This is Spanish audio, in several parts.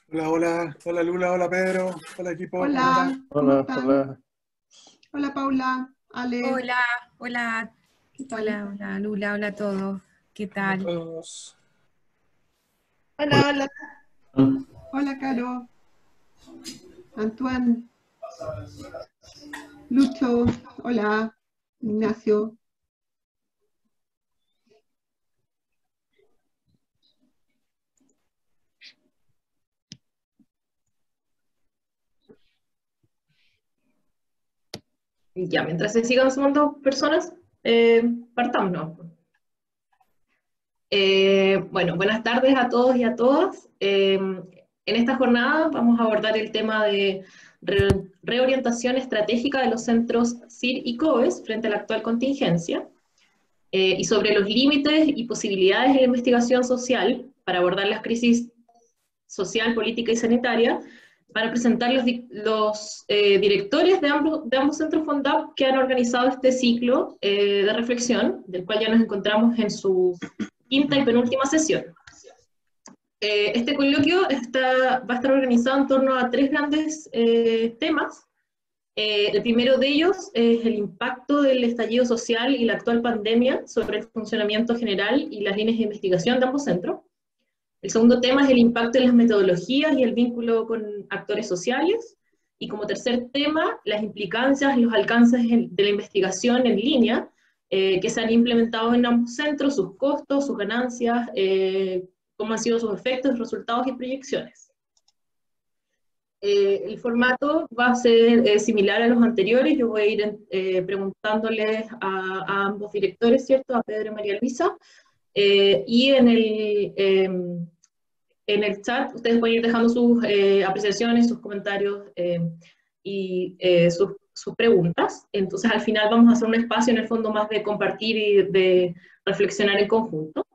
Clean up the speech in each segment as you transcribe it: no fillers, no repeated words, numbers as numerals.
Hola, hola, hola Lula, hola Pedro, hola equipo, ¿cómo están? Hola, ¿cómo Hola, están? hola. Hola Paula, Ale, Hola, hola, ¿qué tal? hola, hola, Lula, hola a todos. ¿Qué Hola a tal? todos. Hola. Hola, hola, hola Caro, Antoine, Lucho, hola, Ignacio. Y ya, mientras se sigan sumando personas, partamos, ¿no? Bueno, buenas tardes a todos y a todas. En esta jornada vamos a abordar el tema de reorientación estratégica de los centros CIR y COES frente a la actual contingencia, y sobre los límites y posibilidades de la investigación social para abordar las crisis social, política y sanitaria, para presentar los directores de ambos centros FONDAP que han organizado este ciclo de reflexión, del cual ya nos encontramos en su quinta y penúltima sesión. Este coloquio va a estar organizado en torno a tres grandes temas. El primero de ellos es el impacto del estallido social y la actual pandemia sobre el funcionamiento general y las líneas de investigación de ambos centros. El segundo tema es el impacto en las metodologías y el vínculo con actores sociales. Y como tercer tema, las implicancias y los alcances de la investigación en línea que se han implementado en ambos centros, sus costos, sus ganancias, cómo han sido sus efectos, resultados y proyecciones. El formato va a ser similar a los anteriores. Yo voy a ir preguntándoles a ambos directores, ¿cierto? A Pedro y María Luisa. Y en el chat ustedes pueden ir dejando sus apreciaciones, sus comentarios y sus preguntas. Entonces al final vamos a hacer un espacio en el fondo más de compartir y de reflexionar en conjunto.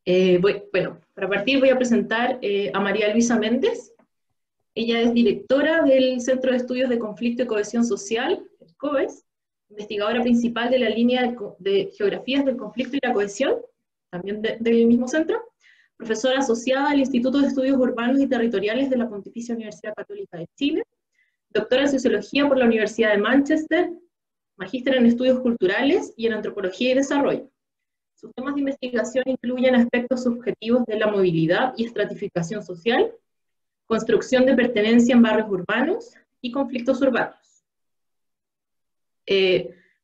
Bueno, para partir voy a presentar a María Luisa Méndez. Ella es directora del Centro de Estudios de Conflicto y Cohesión Social, el COES, investigadora principal de la línea de Geografías del Conflicto y la Cohesión, también del mismo centro, profesora asociada al Instituto de Estudios Urbanos y Territoriales de la Pontificia Universidad Católica de Chile, doctora en Sociología por la Universidad de Manchester, magíster en Estudios Culturales y en Antropología y Desarrollo. Sus temas de investigación incluyen aspectos subjetivos de la movilidad y estratificación social, construcción de pertenencia en barrios urbanos y conflictos urbanos.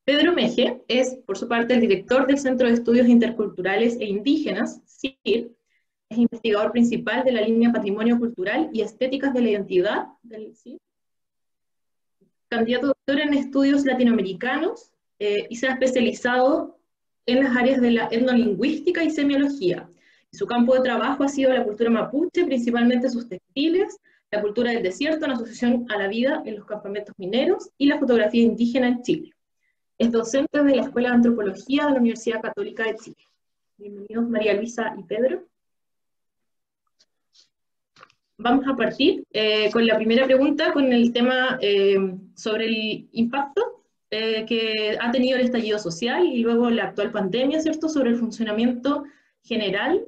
Pedro Meje es, por su parte, el director del Centro de Estudios Interculturales e Indígenas, CIR, es investigador principal de la línea Patrimonio Cultural y Estéticas de la Identidad del CIR, candidato doctor en estudios latinoamericanos y se ha especializado en las áreas de la etnolingüística y semiología. Su campo de trabajo ha sido la cultura mapuche, principalmente sus textiles, la cultura del desierto en asociación a la vida en los campamentos mineros y la fotografía indígena en Chile. Es docente de la Escuela de Antropología de la Universidad Católica de Chile. Bienvenidos María Luisa y Pedro. Vamos a partir con la primera pregunta, con el tema sobre el impacto que ha tenido el estallido social y luego la actual pandemia, ¿cierto?, sobre el funcionamiento general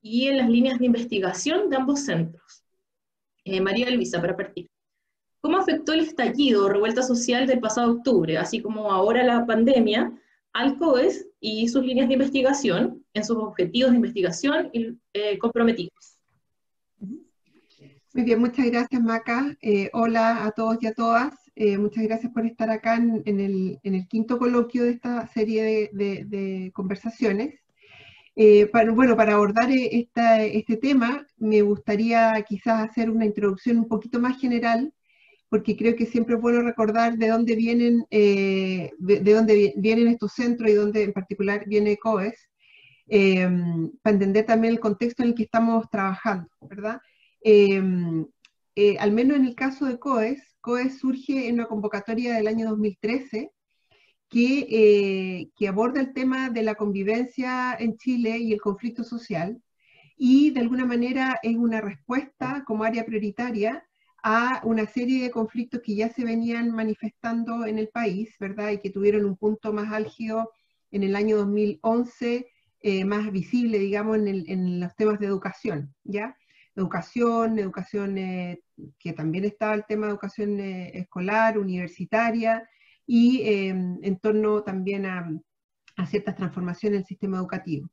y en las líneas de investigación de ambos centros. María Luisa, para partir. ¿Cómo afectó el estallido o revuelta social del pasado octubre, así como ahora la pandemia, al COES y sus líneas de investigación en sus objetivos de investigación comprometidos? Muy bien, muchas gracias Maca. Hola a todos y a todas. Muchas gracias por estar acá en el quinto coloquio de esta serie de conversaciones. Para abordar este tema, me gustaría quizás hacer una introducción un poquito más general, porque creo que siempre es bueno recordar de dónde vienen, de dónde vienen estos centros y dónde en particular viene COES, para entender también el contexto en el que estamos trabajando, ¿verdad? Al menos en el caso de COES surge en una convocatoria del año 2013 que aborda el tema de la convivencia en Chile y el conflicto social, y de alguna manera es una respuesta como área prioritaria a una serie de conflictos que ya se venían manifestando en el país, ¿verdad? Y que tuvieron un punto más álgido en el año 2011, más visible, digamos, en los temas de educación, ¿ya? educación que también estaba el tema de educación escolar, universitaria, y en torno también a ciertas transformaciones en el sistema educativo.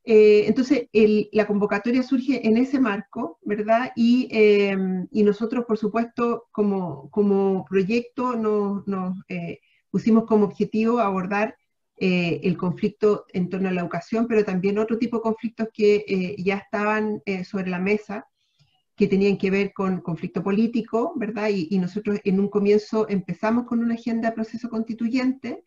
Entonces, la convocatoria surge en ese marco, ¿verdad? Y nosotros, por supuesto, como proyecto nos pusimos como objetivo abordar el conflicto en torno a la educación, pero también otro tipo de conflictos que ya estaban sobre la mesa, que tenían que ver con conflicto político, ¿verdad? Y nosotros en un comienzo empezamos con una agenda de proceso constituyente,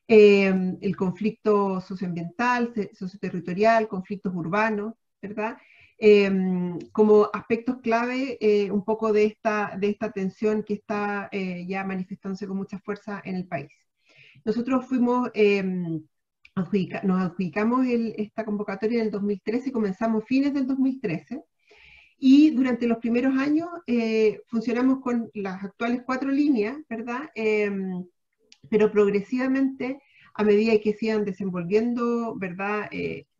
el conflicto socioambiental, socioterritorial, conflictos urbanos, ¿verdad? Como aspectos clave un poco de esta tensión que está ya manifestándose con mucha fuerza en el país. Nosotros nos adjudicamos esta convocatoria en el 2013, comenzamos fines del 2013, y durante los primeros años funcionamos con las actuales 4 líneas, ¿verdad? Pero progresivamente, a medida que se iban desenvolviendo, ¿verdad?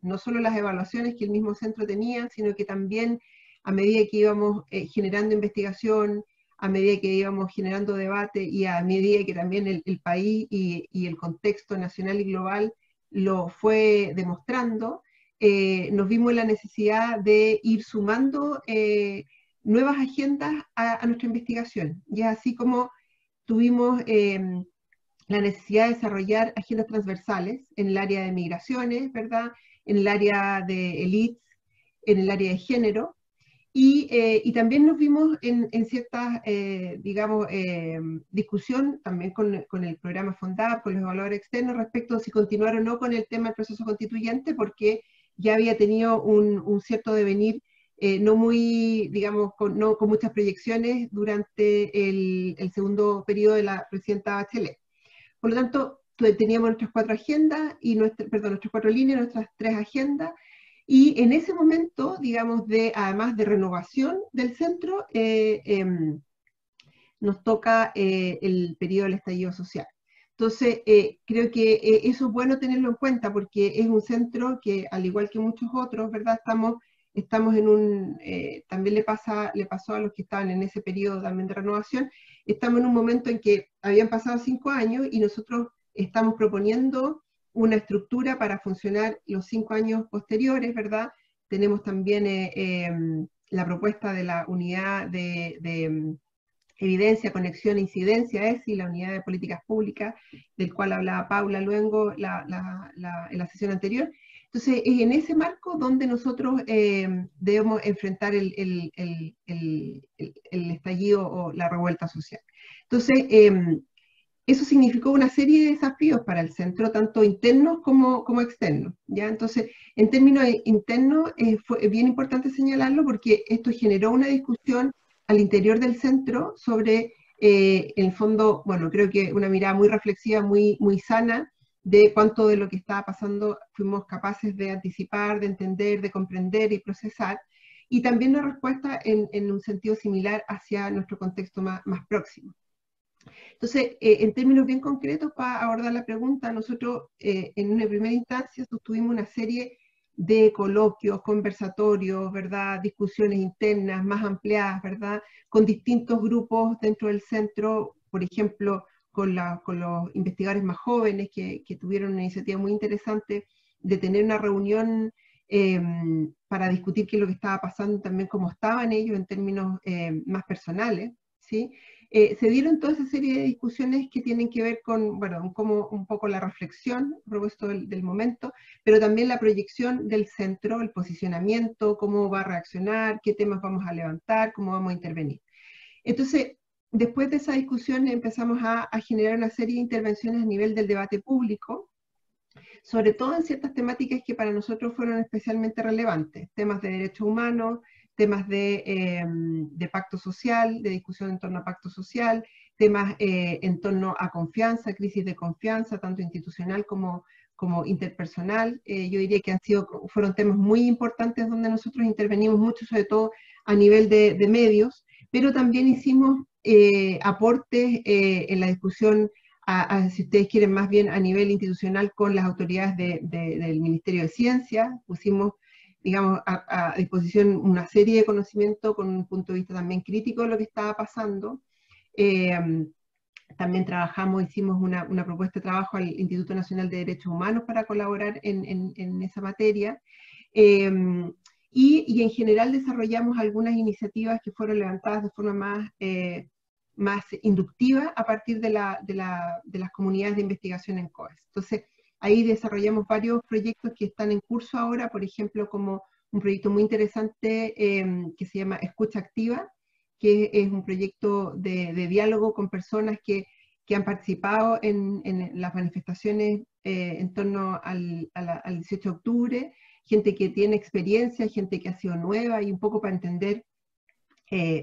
No solo las evaluaciones que el mismo centro tenía, sino que también a medida que íbamos generando investigación, a medida que íbamos generando debate y a medida que también el país y el contexto nacional y global lo fue demostrando, nos vimos la necesidad de ir sumando nuevas agendas a nuestra investigación. Y así como tuvimos la necesidad de desarrollar agendas transversales en el área de migraciones, ¿verdad? En el área de elites, en el área de género, y también nos vimos en ciertas, digamos, discusión también con el programa FONDAP, con los evaluadores externos, respecto a si continuar o no con el tema del proceso constituyente, porque ya había tenido un cierto devenir no muy, digamos, no con muchas proyecciones durante el segundo periodo de la presidenta Bachelet. Por lo tanto, teníamos nuestras 4 agendas, nuestras 4 líneas, nuestras 3 agendas, y en ese momento, digamos, además de renovación del centro, nos toca el periodo del estallido social. Entonces, creo que eso es bueno tenerlo en cuenta, porque es un centro que, al igual que muchos otros, ¿verdad? Estamos en también le pasó a los que estaban en ese periodo también de renovación, estamos en un momento en que habían pasado 5 años y nosotros estamos proponiendo una estructura para funcionar los 5 años posteriores, ¿verdad? Tenemos también la propuesta de la unidad de evidencia, conexión e incidencia, ESI, la unidad de políticas públicas, del cual hablaba Paula luego en la sesión anterior. Entonces, es en ese marco donde nosotros debemos enfrentar el estallido o la revuelta social. Entonces, eso significó una serie de desafíos para el centro, tanto internos como externos, ¿ya? Entonces, en términos internos, fue bien importante señalarlo porque esto generó una discusión al interior del centro sobre, en el fondo, bueno, creo que una mirada muy reflexiva, muy sana, de cuánto de lo que estaba pasando fuimos capaces de anticipar, de entender, de comprender y procesar, y también una respuesta en un sentido similar hacia nuestro contexto más próximo. Entonces, en términos bien concretos, para abordar la pregunta, nosotros en una primera instancia sostuvimos una serie de coloquios, conversatorios, ¿verdad? Discusiones internas más ampliadas, ¿verdad? Con distintos grupos dentro del centro, por ejemplo, con los investigadores más jóvenes que tuvieron una iniciativa muy interesante de tener una reunión para discutir qué es lo que estaba pasando, también cómo estaban ellos en términos más personales, ¿sí? Se dieron toda esa serie de discusiones que tienen que ver con, bueno, como un poco la reflexión, a propósito del momento, pero también la proyección del centro, el posicionamiento, cómo va a reaccionar, qué temas vamos a levantar, cómo vamos a intervenir. Entonces, después de esa discusión empezamos a generar una serie de intervenciones a nivel del debate público, sobre todo en ciertas temáticas que para nosotros fueron especialmente relevantes, temas de derechos humanos, temas de pacto social, de discusión en torno a pacto social, temas en torno a confianza, crisis de confianza, tanto institucional como interpersonal. Yo diría que fueron temas muy importantes donde nosotros intervenimos mucho, sobre todo a nivel de medios, pero también hicimos aportes en la discusión, si ustedes quieren, más bien a nivel institucional con las autoridades del Ministerio de Ciencia. Pusimos digamos, a disposición una serie de conocimiento con un punto de vista también crítico de lo que estaba pasando. También hicimos una propuesta de trabajo al Instituto Nacional de Derechos Humanos para colaborar en esa materia. Y en general desarrollamos algunas iniciativas que fueron levantadas de forma más inductiva a partir de las comunidades de investigación en COES. Entonces, ahí desarrollamos varios proyectos que están en curso ahora, por ejemplo, como un proyecto muy interesante que se llama Escucha Activa, que es un proyecto de diálogo con personas que han participado en las manifestaciones en torno al 18 de octubre, gente que tiene experiencia, gente que ha sido nueva, y un poco para entender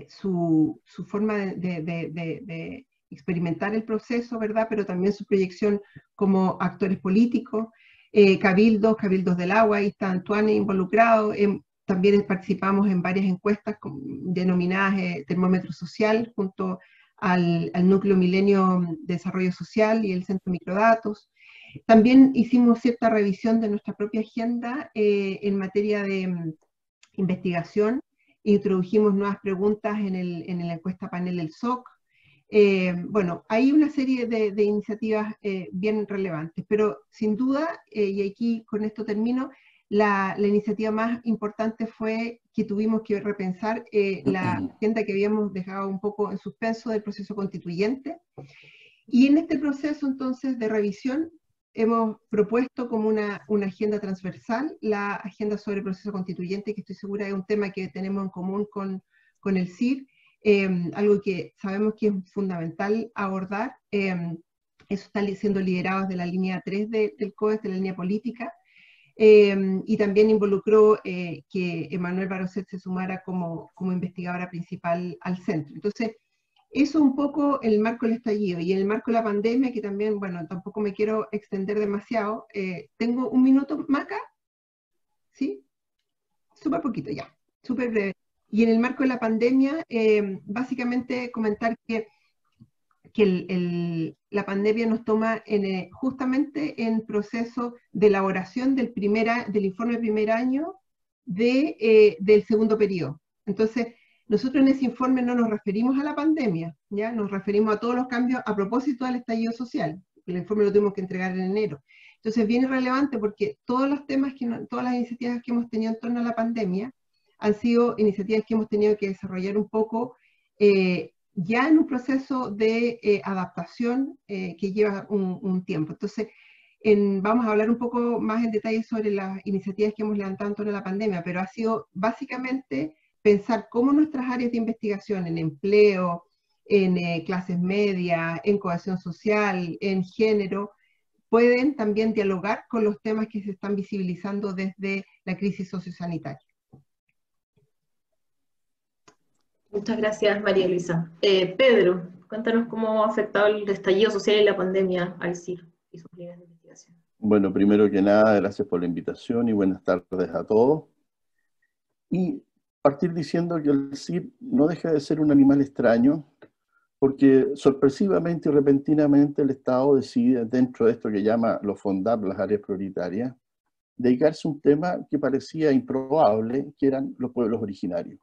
su forma de experimentar el proceso, ¿verdad? Pero también su proyección como actores políticos, cabildos del agua, ahí está Antoine involucrado. También participamos en varias encuestas denominadas Termómetro Social, junto al Núcleo Milenio de Desarrollo Social y el Centro Microdatos. También hicimos cierta revisión de nuestra propia agenda en materia de investigación. Introdujimos nuevas preguntas en la encuesta panel del SOC. Bueno, hay una serie de iniciativas bien relevantes, pero sin duda, y aquí con esto termino, la iniciativa más importante fue que tuvimos que repensar la agenda que habíamos dejado un poco en suspenso del proceso constituyente. Y en este proceso entonces de revisión hemos propuesto como una agenda transversal, la agenda sobre el proceso constituyente, que estoy segura es un tema que tenemos en común con el CIR, algo que sabemos que es fundamental abordar. Eso está siendo liderado desde la línea 3 del COES, de la línea política, y también involucró que Emmanuel Baroset se sumara como investigadora principal al centro. Entonces, eso un poco el marco del estallido, y en el marco de la pandemia, que también, bueno, tampoco me quiero extender demasiado. ¿Tengo un minuto, Maca? ¿Sí? Súper poquito, ya, súper breve. Y en el marco de la pandemia, básicamente comentar que la pandemia nos toma justamente en proceso de elaboración del informe de primer año del segundo periodo. Entonces, nosotros en ese informe no nos referimos a la pandemia, ¿ya? Nos referimos a todos los cambios a propósito del estallido social. El informe lo tuvimos que entregar en enero. Entonces, es bien irrelevante porque todos los temas, todas las iniciativas que hemos tenido en torno a la pandemia han sido iniciativas que hemos tenido que desarrollar un poco ya en un proceso de adaptación que lleva un tiempo. Entonces, vamos a hablar un poco más en detalle sobre las iniciativas que hemos levantado en torno a la pandemia, pero ha sido básicamente pensar cómo nuestras áreas de investigación en empleo, en clases medias, en cohesión social, en género, pueden también dialogar con los temas que se están visibilizando desde la crisis sociosanitaria. Muchas gracias, María Luisa. Pedro, cuéntanos cómo ha afectado el estallido social y la pandemia al CIR y sus líneas de investigación. Bueno, primero que nada, gracias por la invitación y buenas tardes a todos. Y partir diciendo que el CIR no deja de ser un animal extraño, porque sorpresivamente y repentinamente el Estado decide, dentro de esto que llama los fondar, las áreas prioritarias, dedicarse a un tema que parecía improbable, que eran los pueblos originarios.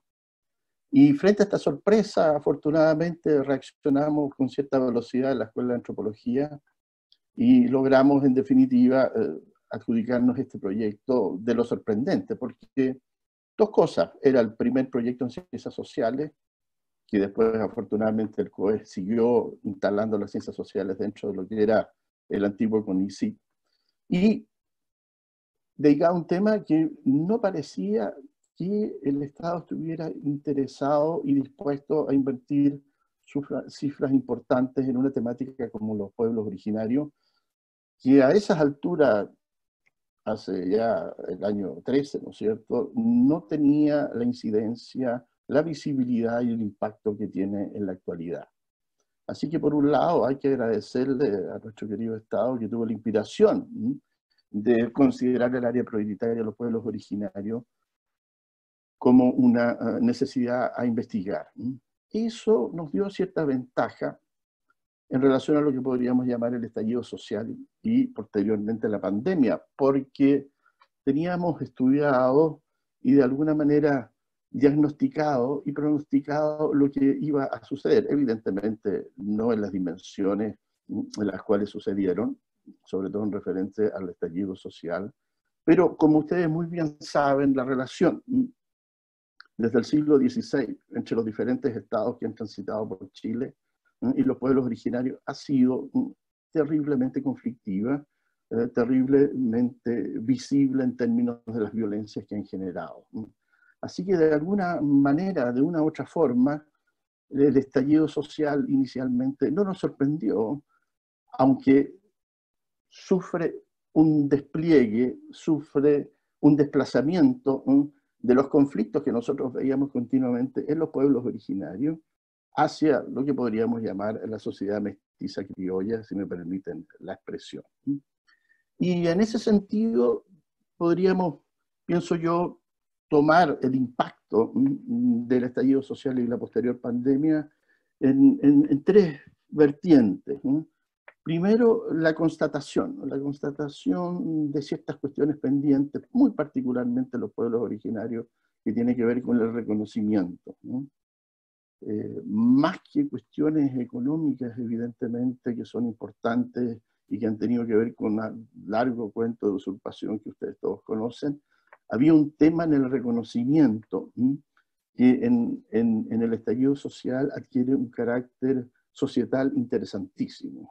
Y frente a esta sorpresa, afortunadamente reaccionamos con cierta velocidad en la Escuela de Antropología y logramos, en definitiva, adjudicarnos este proyecto de lo sorprendente, porque dos cosas: era el primer proyecto en ciencias sociales, que después afortunadamente el COES siguió instalando las ciencias sociales dentro de lo que era el antiguo CONICYT, y dedicado a un tema que no parecía que el Estado estuviera interesado y dispuesto a invertir cifras importantes en una temática como los pueblos originarios, que a esas alturas, hace ya el año 13, ¿no es cierto?, no tenía la incidencia, la visibilidad y el impacto que tiene en la actualidad. Así que por un lado hay que agradecerle a nuestro querido Estado que tuvo la inspiración de considerar el área prioritaria de los pueblos originarios como una necesidad a investigar. Eso nos dio cierta ventaja en relación a lo que podríamos llamar el estallido social y posteriormente la pandemia, porque teníamos estudiado y de alguna manera diagnosticado y pronosticado lo que iba a suceder. Evidentemente no en las dimensiones en las cuales sucedieron, sobre todo en referencia al estallido social, pero como ustedes muy bien saben, la relación desde el siglo XVI entre los diferentes estados que han transitado por Chile y los pueblos originarios ha sido terriblemente conflictiva, terriblemente visible en términos de las violencias que han generado. Así que de alguna manera, de una u otra forma, el estallido social inicialmente no nos sorprendió, aunque sufre un despliegue, sufre un desplazamiento de los conflictos que nosotros veíamos continuamente en los pueblos originarios hacia lo que podríamos llamar la sociedad mestiza criolla, si me permiten la expresión. Y en ese sentido podríamos, pienso yo, tomar el impacto del estallido social y la posterior pandemia en tres vertientes. Primero, la constatación de ciertas cuestiones pendientes, muy particularmente en los pueblos originarios, que tiene que ver con el reconocimiento. Más que cuestiones económicas, evidentemente, que son importantes y que han tenido que ver con un largo cuento de usurpación que ustedes todos conocen, había un tema en el reconocimiento que en el estallido social adquiere un carácter societal interesantísimo.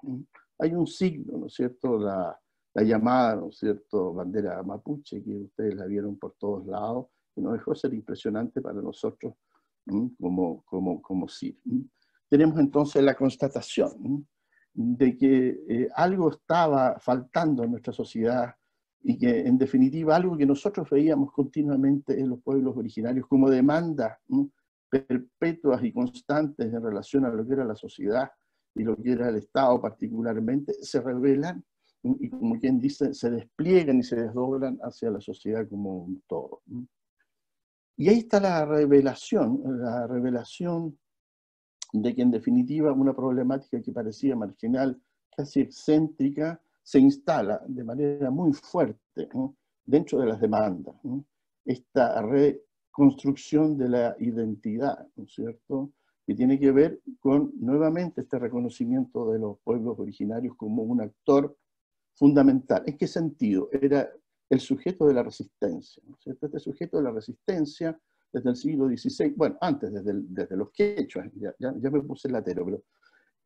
Hay un signo, ¿no es cierto?, la llamada, ¿no es cierto?, bandera mapuche, que ustedes la vieron por todos lados, que nos dejó ser impresionante para nosotros como CIR. Tenemos entonces la constatación de que algo estaba faltando en nuestra sociedad y que en definitiva algo que nosotros veíamos continuamente en los pueblos originarios como demandas perpetuas y constantes en relación a lo que era la sociedad y lo que era el Estado particularmente, se revelan y, como quien dice, se despliegan y se desdoblan hacia la sociedad como un todo. Y ahí está la revelación de que en definitiva una problemática que parecía marginal, casi excéntrica, se instala de manera muy fuerte dentro de las demandas. Esta reconstrucción de la identidad, ¿no es cierto?, que tiene que ver con, nuevamente, este reconocimiento de los pueblos originarios como un actor fundamental. ¿En qué sentido? Era el sujeto de la resistencia, ¿no es cierto? Este sujeto de la resistencia, desde el siglo XVI, bueno, antes, desde los quechuas, ya me puse latero, pero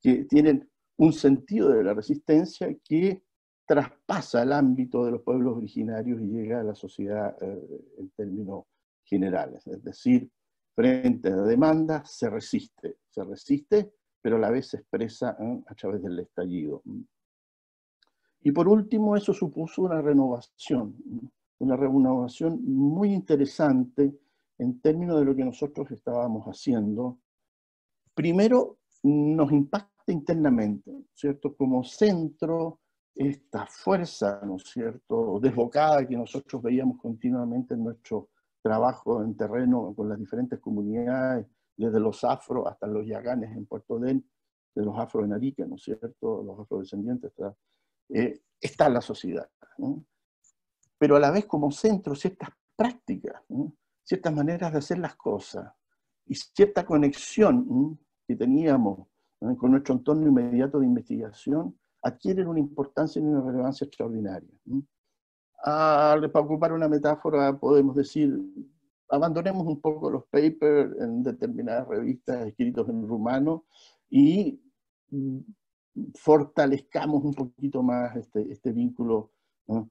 que tienen un sentido de la resistencia que traspasa el ámbito de los pueblos originarios y llega a la sociedad en términos generales. Es decir, frente a la demanda se resiste, pero a la vez se expresa a través del estallido. Y por último, eso supuso una renovación muy interesante en términos de lo que nosotros estábamos haciendo. Primero, nos impacta internamente, ¿cierto? Como centro, esta fuerza, ¿no es cierto?, desbocada que nosotros veíamos continuamente en nuestro trabajo en terreno con las diferentes comunidades, desde los afro hasta los yaganes en Puerto Dén, de los afro en Arica, ¿no es cierto?, los afrodescendientes, está en la sociedad, ¿no? Pero a la vez como centro ciertas prácticas, ¿no?, ciertas maneras de hacer las cosas y cierta conexión que teníamos con nuestro entorno inmediato de investigación adquieren una importancia y una relevancia extraordinaria. Para ocupar una metáfora, podemos decir, abandonemos un poco los papers en determinadas revistas escritos en rumano y fortalezcamos un poquito más este vínculo, ¿no?,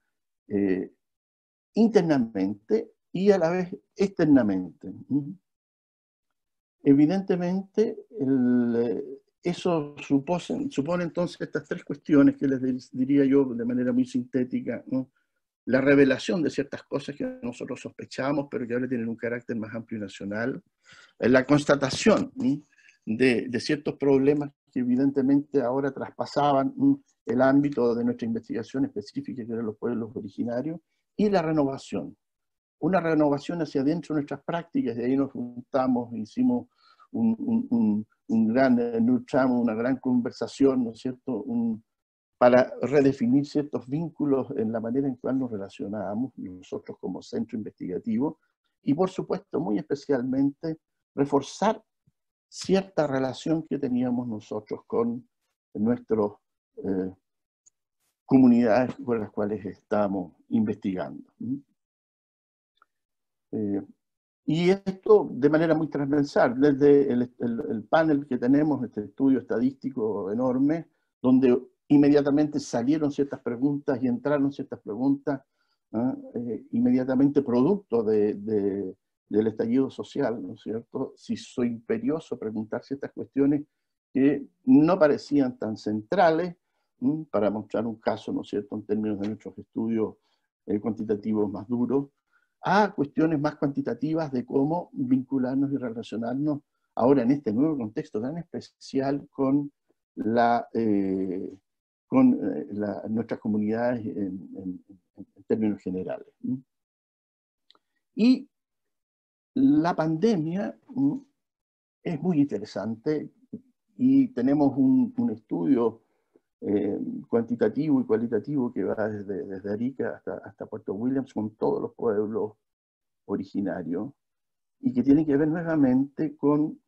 internamente y a la vez externamente. Evidentemente, eso supone entonces estas tres cuestiones que les diría yo de manera muy sintética, ¿no? La revelación de ciertas cosas que nosotros sospechábamos, pero que ahora tienen un carácter más amplio y nacional, la constatación de ciertos problemas que evidentemente ahora traspasaban el ámbito de nuestra investigación específica, que eran los pueblos originarios, y la renovación. Una renovación hacia adentro de nuestras prácticas, de ahí nos juntamos, hicimos una gran conversación, ¿no es cierto?, para redefinir ciertos vínculos en la manera en que nos relacionábamos nosotros como centro investigativo, y por supuesto, muy especialmente, reforzar cierta relación que teníamos nosotros con nuestras comunidades con las cuales estamos investigando. Y esto de manera muy transversal, desde el panel que tenemos, este estudio estadístico enorme, donde inmediatamente salieron ciertas preguntas y entraron ciertas preguntas, inmediatamente producto del estallido social, ¿no es cierto? Se hizo imperioso preguntar ciertas cuestiones que no parecían tan centrales, para mostrar un caso, ¿no es cierto?, en términos de nuestros estudios cuantitativos más duros, a cuestiones más cuantitativas de cómo vincularnos y relacionarnos ahora en este nuevo contexto tan especial con nuestras comunidades en términos generales. Y la pandemia es muy interesante y tenemos un estudio cuantitativo y cualitativo que va desde Arica hasta Puerto Williams con todos los pueblos originarios y que tiene que ver nuevamente con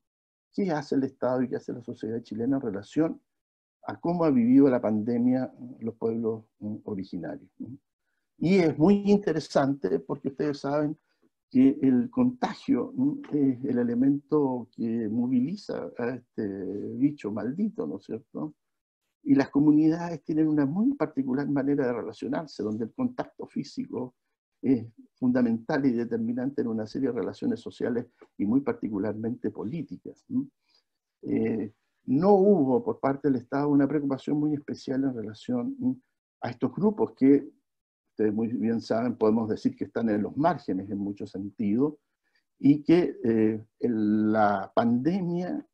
qué hace el Estado y qué hace la sociedad chilena en relación a cómo ha vivido la pandemia los pueblos originarios. Y es muy interesante porque ustedes saben que el contagio es el elemento que moviliza a este bicho maldito, ¿no es cierto? Y las comunidades tienen una muy particular manera de relacionarse, donde el contacto físico es fundamental y determinante en una serie de relaciones sociales y muy particularmente políticas. No hubo por parte del Estado una preocupación muy especial en relación a estos grupos que, ustedes muy bien saben, podemos decir que están en los márgenes en muchos sentidos, y que la pandemia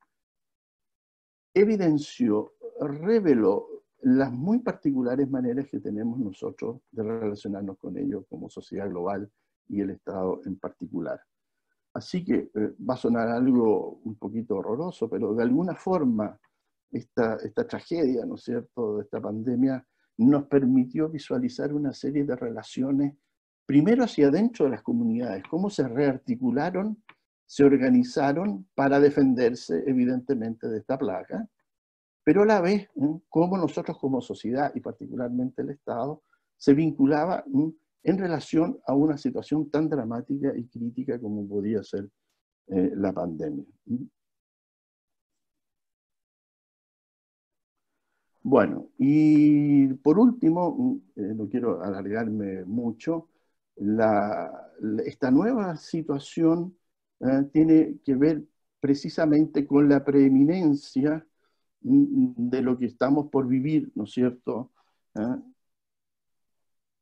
evidenció, reveló las muy particulares maneras que tenemos nosotros de relacionarnos con ellos como sociedad global y el Estado en particular. Así que va a sonar algo un poquito horroroso, pero de alguna forma esta tragedia, ¿no es cierto?, de esta pandemia nos permitió visualizar una serie de relaciones, primero hacia adentro de las comunidades, cómo se rearticularon, se organizaron para defenderse evidentemente de esta plaga, pero a la vez cómo nosotros como sociedad y particularmente el Estado se vinculaba en relación a una situación tan dramática y crítica como podía ser la pandemia. Bueno, y por último, no quiero alargarme mucho, esta nueva situación tiene que ver precisamente con la preeminencia de lo que estamos por vivir, ¿no es cierto?,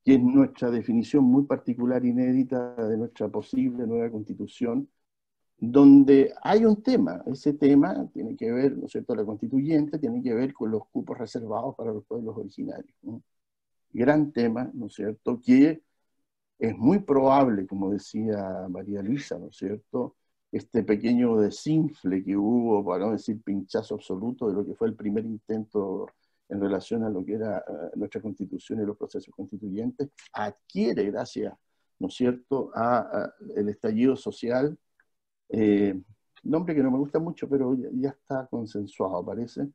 que es nuestra definición muy particular, inédita, de nuestra posible nueva constitución, donde hay un tema. Ese tema tiene que ver, ¿no es cierto?, la constituyente tiene que ver con los cupos reservados para los pueblos originarios, ¿no? Gran tema, ¿no es cierto?, que es muy probable, como decía María Luisa, ¿no es cierto?, este pequeño desinfle que hubo, para no decir pinchazo absoluto, de lo que fue el primer intento en relación a lo que era nuestra constitución y los procesos constituyentes, adquiere, gracias, ¿no es cierto?, el estallido social, nombre que no me gusta mucho, pero ya está consensuado, parece,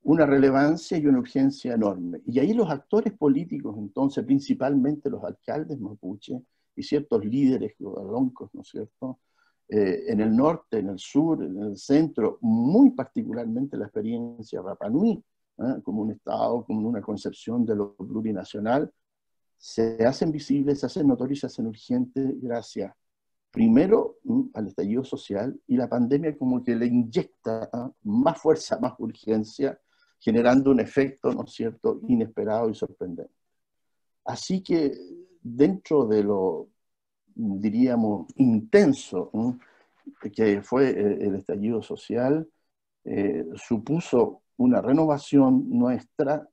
una relevancia y una urgencia enorme. Y ahí los actores políticos, entonces, principalmente los alcaldes mapuche y ciertos líderes loncos, ¿no es cierto?, en el norte, en el sur, en el centro, muy particularmente la experiencia Rapa Nui, como un Estado, como una concepción de lo plurinacional, se hacen visibles, se hacen notorios, se hacen urgentes gracias, primero, al estallido social, y la pandemia como que le inyecta más fuerza, más urgencia, generando un efecto, ¿no es cierto?, inesperado y sorprendente. Así que dentro de lo, diríamos, intenso que fue el estallido social, supuso una renovación nuestra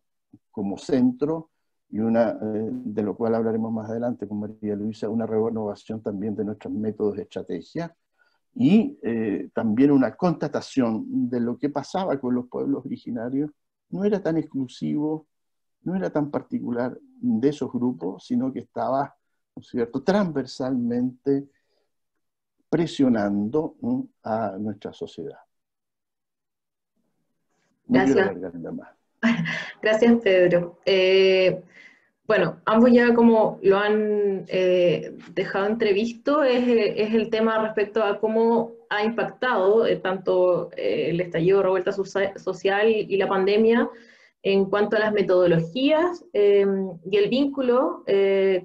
como centro y de lo cual hablaremos más adelante con María Luisa, una renovación también de nuestros métodos de estrategia y también una constatación de lo que pasaba con los pueblos originarios. No era tan exclusivo, no era tan particular de esos grupos, sino que estaba, ¿no es cierto?, transversalmente presionando a nuestra sociedad. No quiero alargarme más. Gracias, Pedro. Bueno, ambos ya como lo han dejado entrevisto, es el tema respecto a cómo ha impactado tanto el estallido, revuelta social y la pandemia en cuanto a las metodologías y el vínculo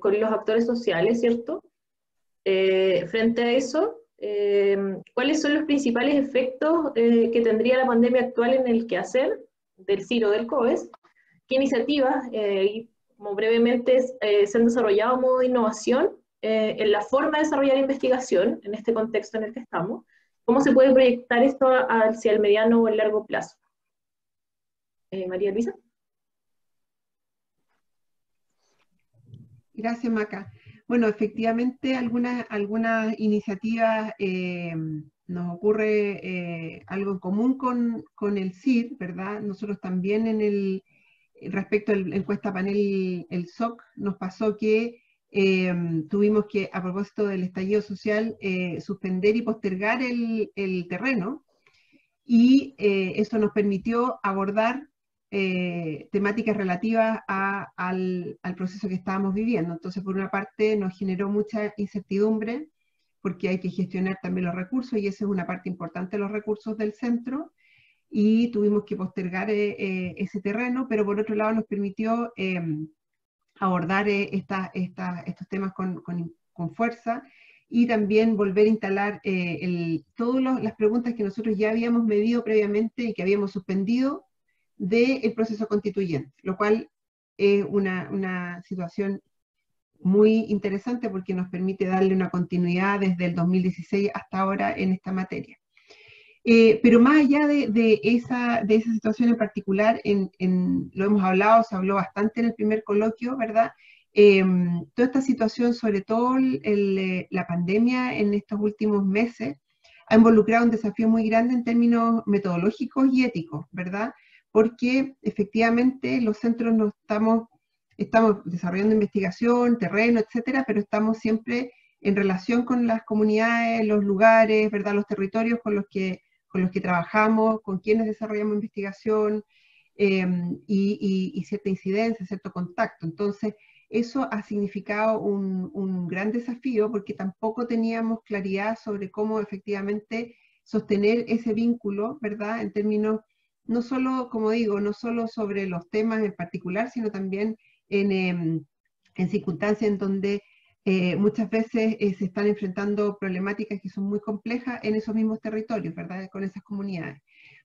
con los actores sociales, ¿cierto? Frente a eso, ¿cuáles son los principales efectos que tendría la pandemia actual en el quehacer del CIR o del COES? ¿Qué iniciativas, como brevemente, se han desarrollado a modo de innovación en la forma de desarrollar investigación en este contexto en el que estamos? ¿Cómo se puede proyectar esto hacia el mediano o el largo plazo? María Luisa. Gracias, Maca. Bueno, efectivamente, algunas iniciativas nos ocurre algo en común con el CIR, ¿verdad? Nosotros también respecto a la encuesta panel, el SOC, nos pasó que tuvimos que, a propósito del estallido social, suspender y postergar el terreno, y eso nos permitió abordar temáticas relativas al proceso que estábamos viviendo. Entonces, por una parte, nos generó mucha incertidumbre, porque hay que gestionar también los recursos, y esa es una parte importante de los recursos del centro, y tuvimos que postergar ese terreno, pero por otro lado nos permitió abordar estos temas con fuerza, y también volver a instalar todas las preguntas que nosotros ya habíamos medido previamente y que habíamos suspendido del proceso constituyente, lo cual es una situación muy interesante porque nos permite darle una continuidad desde el 2016 hasta ahora en esta materia. Pero más allá de esa situación en particular, lo hemos hablado, se habló bastante en el primer coloquio, ¿verdad? Toda esta situación, sobre todo la pandemia en estos últimos meses, ha involucrado un desafío muy grande en términos metodológicos y éticos, ¿verdad? Porque efectivamente los centros no estamos desarrollando investigación, terreno, etcétera, pero estamos siempre en relación con las comunidades, los lugares, ¿verdad? Los territorios con los que trabajamos, con quienes desarrollamos investigación, y cierta incidencia, cierto contacto. Entonces, eso ha significado un gran desafío porque tampoco teníamos claridad sobre cómo efectivamente sostener ese vínculo, ¿verdad? En términos, no solo, como digo, no solo sobre los temas en particular, sino también en circunstancias en donde muchas veces se están enfrentando problemáticas que son muy complejas en esos mismos territorios, ¿verdad? Con esas comunidades.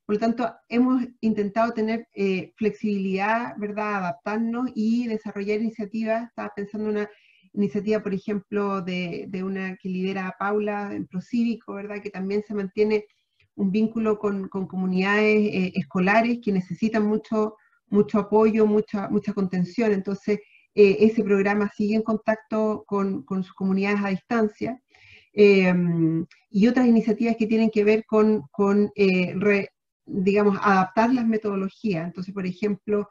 Por lo tanto, hemos intentado tener flexibilidad, ¿verdad? Adaptarnos y desarrollar iniciativas. Estaba pensando en una iniciativa, por ejemplo, de una que lidera Paula en Procívico, ¿verdad? Que también se mantiene un vínculo con comunidades escolares que necesitan mucho apoyo, mucha contención. Entonces, ese programa sigue en contacto con sus comunidades a distancia, y otras iniciativas que tienen que ver digamos, adaptar las metodologías. Entonces, por ejemplo,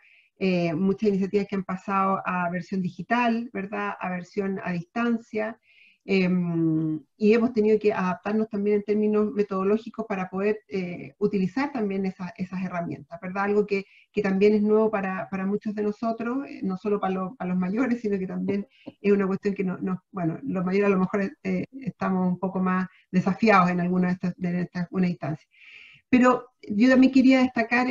muchas iniciativas que han pasado a versión digital, ¿verdad? A versión a distancia, y hemos tenido que adaptarnos también en términos metodológicos para poder utilizar también esas herramientas, ¿verdad? Algo que también es nuevo para muchos de nosotros, no solo para los mayores, sino que también es una cuestión que bueno, los mayores a lo mejor estamos un poco más desafiados en alguna de estas instancias. Pero yo también quería destacar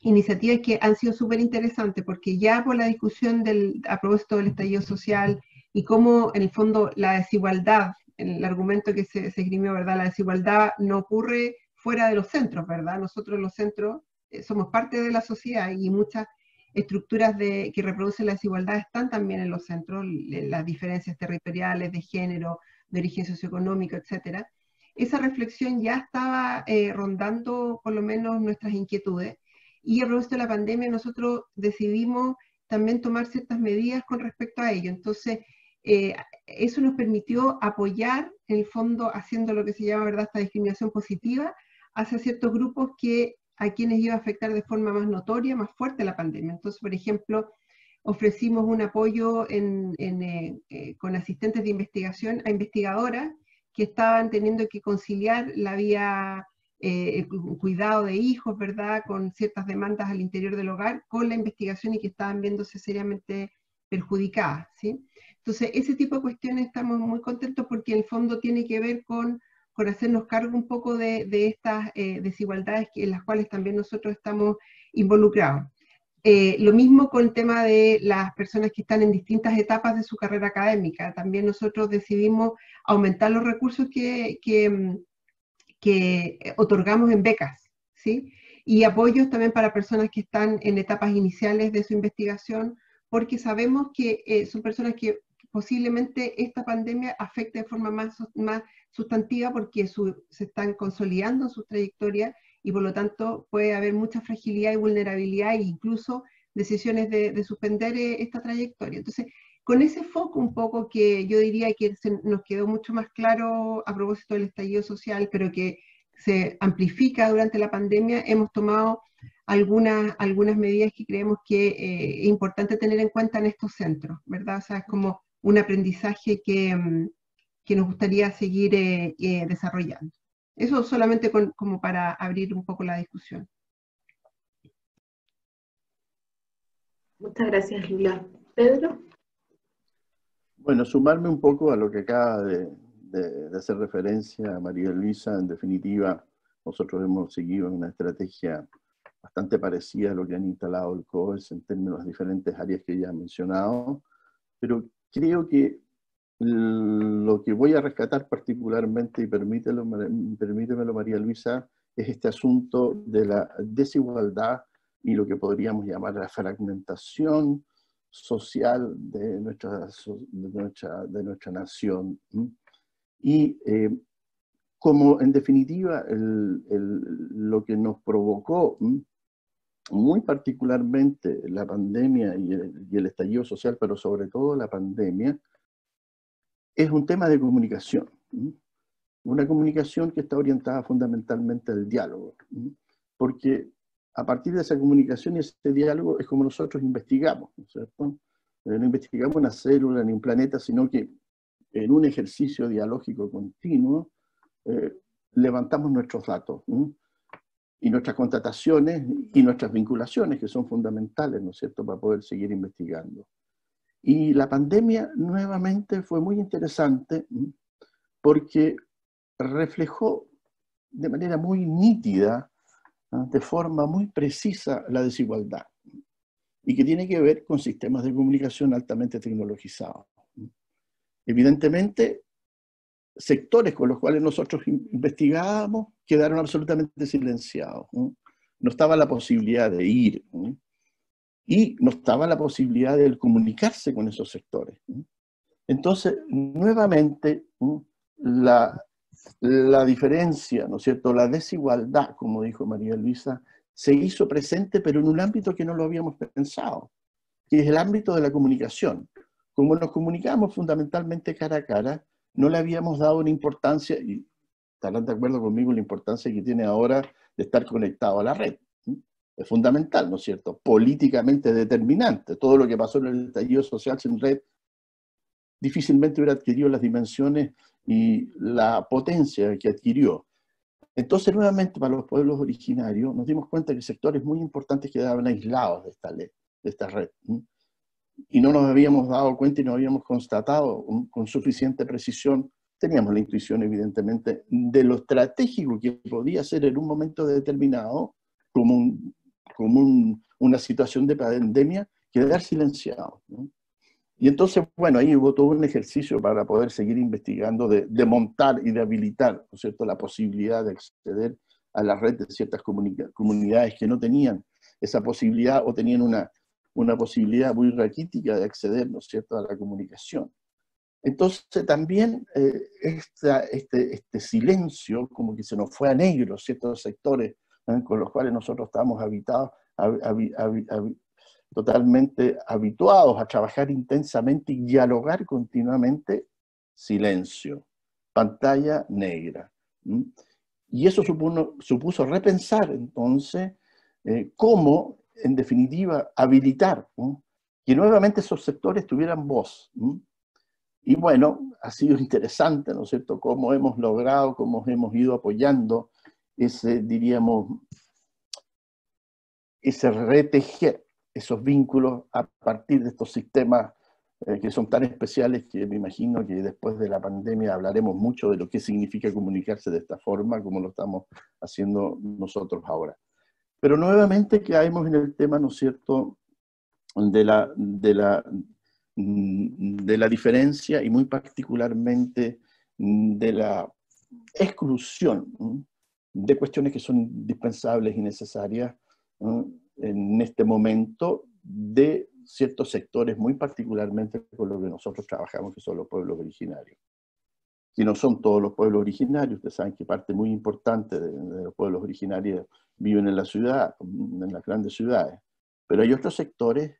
iniciativas que han sido súper interesantes, porque ya por la discusión a propósito del estallido social y cómo en el fondo la desigualdad, el argumento que se esgrimió, ¿verdad? La desigualdad no ocurre fuera de los centros, ¿verdad? Nosotros los centros somos parte de la sociedad y muchas estructuras que reproducen la desigualdad están también en los centros, las diferencias territoriales, de género, de origen socioeconómico, etcétera. Esa reflexión ya estaba rondando por lo menos nuestras inquietudes, y a propósito de la pandemia nosotros decidimos también tomar ciertas medidas con respecto a ello. Entonces, eso nos permitió apoyar, en el fondo, haciendo lo que se llama, ¿verdad?, esta discriminación positiva hacia ciertos grupos a quienes iba a afectar de forma más notoria, más fuerte la pandemia. Entonces, por ejemplo, ofrecimos un apoyo con asistentes de investigación a investigadoras que estaban teniendo que conciliar la vía, el cuidado de hijos, ¿verdad?, con ciertas demandas al interior del hogar, con la investigación y que estaban viéndose seriamente perjudicadas, ¿sí? Entonces, ese tipo de cuestiones estamos muy contentos porque en el fondo tiene que ver con hacernos cargo un poco de estas desigualdades en las cuales también nosotros estamos involucrados. Lo mismo con el tema de las personas que están en distintas etapas de su carrera académica. También nosotros decidimos aumentar los recursos que otorgamos en becas, ¿sí? Y apoyos también para personas que están en etapas iniciales de su investigación, porque sabemos que son personas que posiblemente esta pandemia afecte de forma más sustantiva porque se están consolidando en sus trayectorias y por lo tanto puede haber mucha fragilidad y vulnerabilidad e incluso decisiones de suspender esta trayectoria. Entonces, con ese foco un poco que yo diría que nos quedó mucho más claro a propósito del estallido social, pero que se amplifica durante la pandemia, hemos tomado algunas medidas que creemos que es importante tener en cuenta en estos centros, ¿verdad? O sea, es como un aprendizaje que nos gustaría seguir desarrollando. Eso solamente como para abrir un poco la discusión. Muchas gracias, Lula. Pedro. Bueno, sumarme un poco a lo que acaba de hacer referencia a María Luisa. En definitiva, nosotros hemos seguido una estrategia bastante parecida a lo que han instalado el COES en términos de diferentes áreas que ya he mencionado, pero creo que lo que voy a rescatar particularmente, y permítemelo María Luisa, es este asunto de la desigualdad y lo que podríamos llamar la fragmentación social de nuestra nación. Y como en definitiva lo que nos provocó muy particularmente la pandemia y el estallido social, pero sobre todo la pandemia, es un tema de comunicación. Una comunicación que está orientada fundamentalmente al diálogo. Porque a partir de esa comunicación y ese diálogo es como nosotros investigamos, ¿no es cierto? No investigamos una célula ni un planeta, sino que en un ejercicio dialógico continuo levantamos nuestros datos y nuestras constataciones y nuestras vinculaciones, que son fundamentales, ¿no es cierto?, para poder seguir investigando. Y la pandemia nuevamente fue muy interesante porque reflejó de manera muy nítida, de forma muy precisa, la desigualdad, y que tiene que ver con sistemas de comunicación altamente tecnologizados. Evidentemente, sectores con los cuales nosotros investigábamos quedaron absolutamente silenciados. No estaba la posibilidad de ir, y no estaba la posibilidad de comunicarse con esos sectores. Entonces, nuevamente, la diferencia, ¿no es cierto?, la desigualdad, como dijo María Luisa, se hizo presente, pero en un ámbito que no lo habíamos pensado, que es el ámbito de la comunicación. Como nos comunicamos fundamentalmente cara a cara, no le habíamos dado una importancia, y estarán de acuerdo conmigo, la importancia que tiene ahora de estar conectado a la red. Es fundamental, ¿no es cierto?, políticamente determinante. Todo lo que pasó en el estallido social sin red difícilmente hubiera adquirido las dimensiones y la potencia que adquirió. Entonces, nuevamente, para los pueblos originarios, nos dimos cuenta que sectores muy importantes quedaban aislados de esta red. Y no nos habíamos dado cuenta y no habíamos constatado con suficiente precisión. Teníamos la intuición, evidentemente, de lo estratégico que podía ser en un momento determinado, como una situación de pandemia, quedar silenciado. Y entonces, bueno, ahí hubo todo un ejercicio para poder seguir investigando, de montar y de habilitar, ¿no es cierto?, la posibilidad de acceder a la red de ciertas comunidades que no tenían esa posibilidad o tenían una posibilidad muy raquítica de acceder, ¿no es cierto?, a la comunicación. Entonces también este silencio como que se nos fue a negro ciertos sectores con los cuales nosotros estábamos totalmente habituados a trabajar intensamente y dialogar continuamente. Silencio, pantalla negra. Y eso supuso repensar entonces cómo, en definitiva, habilitar que nuevamente esos sectores tuvieran voz. Y bueno, ha sido interesante, ¿no es cierto?, cómo hemos logrado, cómo hemos ido apoyando ese, diríamos, ese retejer esos vínculos a partir de estos sistemas que son tan especiales que me imagino que después de la pandemia hablaremos mucho de lo que significa comunicarse de esta forma, como lo estamos haciendo nosotros ahora. Pero nuevamente caemos en el tema, ¿no es cierto?, de la diferencia y muy particularmente de la exclusión de cuestiones que son indispensables y necesarias en este momento de ciertos sectores, muy particularmente con los que nosotros trabajamos, que son los pueblos originarios. Si no son todos los pueblos originarios, ustedes saben que parte muy importante de los pueblos originarios viven en la ciudad, en las grandes ciudades, pero hay otros sectores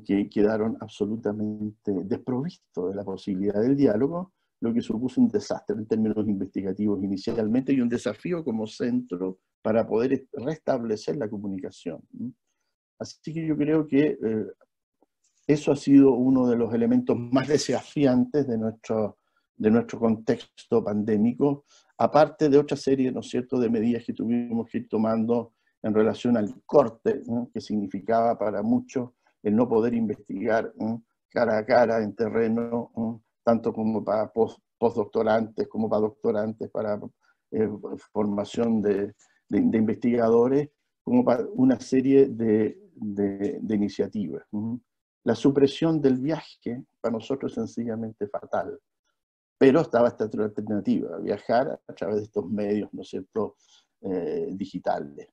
que quedaron absolutamente desprovistos de la posibilidad del diálogo, lo que supuso un desastre en términos investigativos inicialmente y un desafío como centro para poder restablecer la comunicación. Así que yo creo que eso ha sido uno de los elementos más desafiantes de nuestro contexto pandémico, aparte de otra serie, ¿no es cierto?, de medidas que tuvimos que ir tomando en relación al corte, ¿no?, que significaba para muchos el no poder investigar cara a cara en terreno, tanto como para postdoctorantes como para doctorantes, para formación de investigadores, como para una serie de iniciativas. La supresión del viaje para nosotros es sencillamente fatal, pero estaba esta otra alternativa, viajar a través de estos medios, ¿no es cierto?, digitales.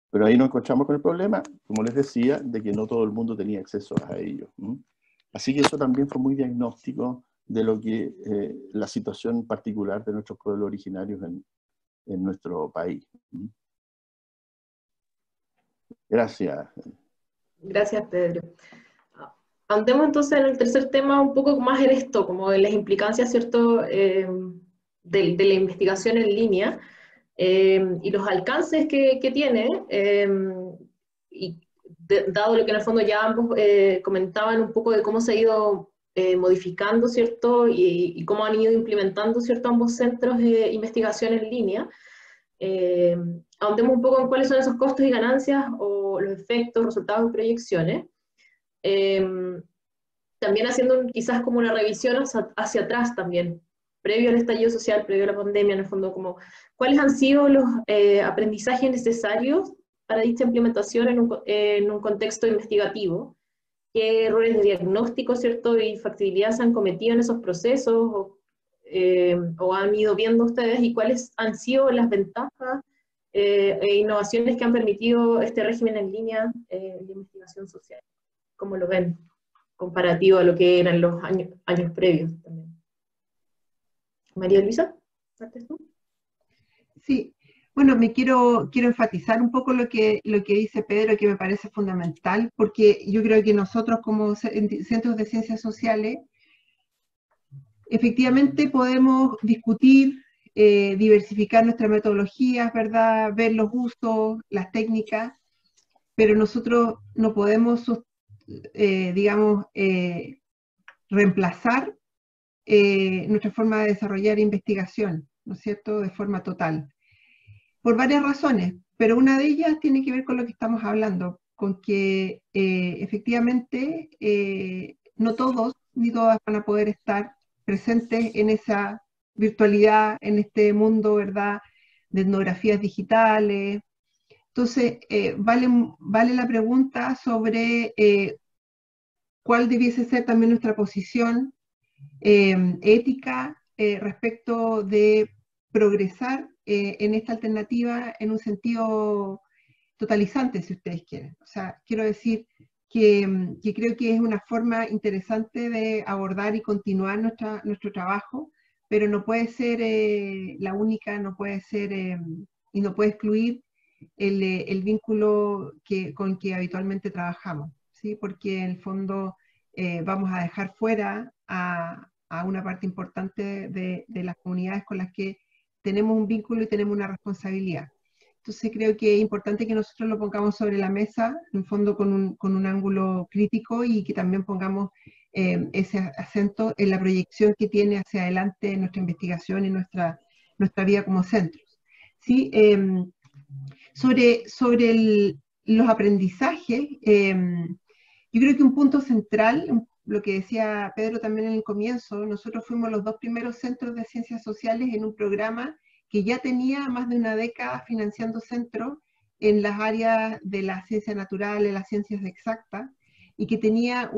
Pero ahí nos encontramos con el problema, como les decía, de que no todo el mundo tenía acceso a ellos. Así que eso también fue muy diagnóstico de lo que la situación particular de nuestros pueblos originarios en nuestro país. Gracias. Gracias, Pedro. Andemos entonces en el tercer tema un poco más en esto, como en las implicancias, ¿cierto?, de la investigación en línea. Y los alcances que tiene, y dado lo que en el fondo ya ambos comentaban un poco de cómo se ha ido modificando, ¿cierto?, y cómo han ido implementando, ¿cierto?, ambos centros de investigación en línea, ahondemos un poco en cuáles son esos costos y ganancias, o los efectos, resultados y proyecciones. También haciendo quizás como una revisión hacia atrás también, previo al estallido social, previo a la pandemia, en el fondo, como cuáles han sido los aprendizajes necesarios para dicha implementación en un contexto investigativo, qué errores de diagnóstico, ¿cierto?, y factibilidad se han cometido en esos procesos, o han ido viendo ustedes, y cuáles han sido las ventajas e innovaciones que han permitido este régimen en línea de investigación social. ¿Cómo lo ven? Comparativo a lo que eran los años previos también. María Luisa, ¿partes tú? Sí, bueno, quiero enfatizar un poco lo que dice Pedro, que me parece fundamental, porque yo creo que nosotros como centros de ciencias sociales, efectivamente podemos discutir, diversificar nuestras metodologías, ¿verdad?, ver los usos, las técnicas, pero nosotros no podemos, digamos, reemplazar nuestra forma de desarrollar investigación, ¿no es cierto?, de forma total. Por varias razones, pero una de ellas tiene que ver con lo que estamos hablando, con que efectivamente no todos ni todas van a poder estar presentes en esa virtualidad, en este mundo, ¿verdad?, de etnografías digitales. Entonces, vale la pregunta sobre cuál debiese ser también nuestra posición ética respecto de progresar en esta alternativa en un sentido totalizante, si ustedes quieren. O sea, quiero decir que creo que es una forma interesante de abordar y continuar nuestro trabajo, pero no puede ser la única, no puede ser, y no puede excluir el vínculo con que habitualmente trabajamos, ¿sí? Porque en el fondo vamos a dejar fuera a una parte importante de las comunidades con las que tenemos un vínculo y tenemos una responsabilidad. Entonces creo que es importante que nosotros lo pongamos sobre la mesa, en fondo con un ángulo crítico, y que también pongamos ese acento en la proyección que tiene hacia adelante nuestra investigación y nuestra vida como centros. ¿Sí? Sobre los aprendizajes, yo creo que un punto central, lo que decía Pedro también en el comienzo, nosotros fuimos los 2 primeros centros de ciencias sociales en un programa que ya tenía más de una década financiando centros en las áreas de las ciencias naturales, las ciencias exactas, y que tenía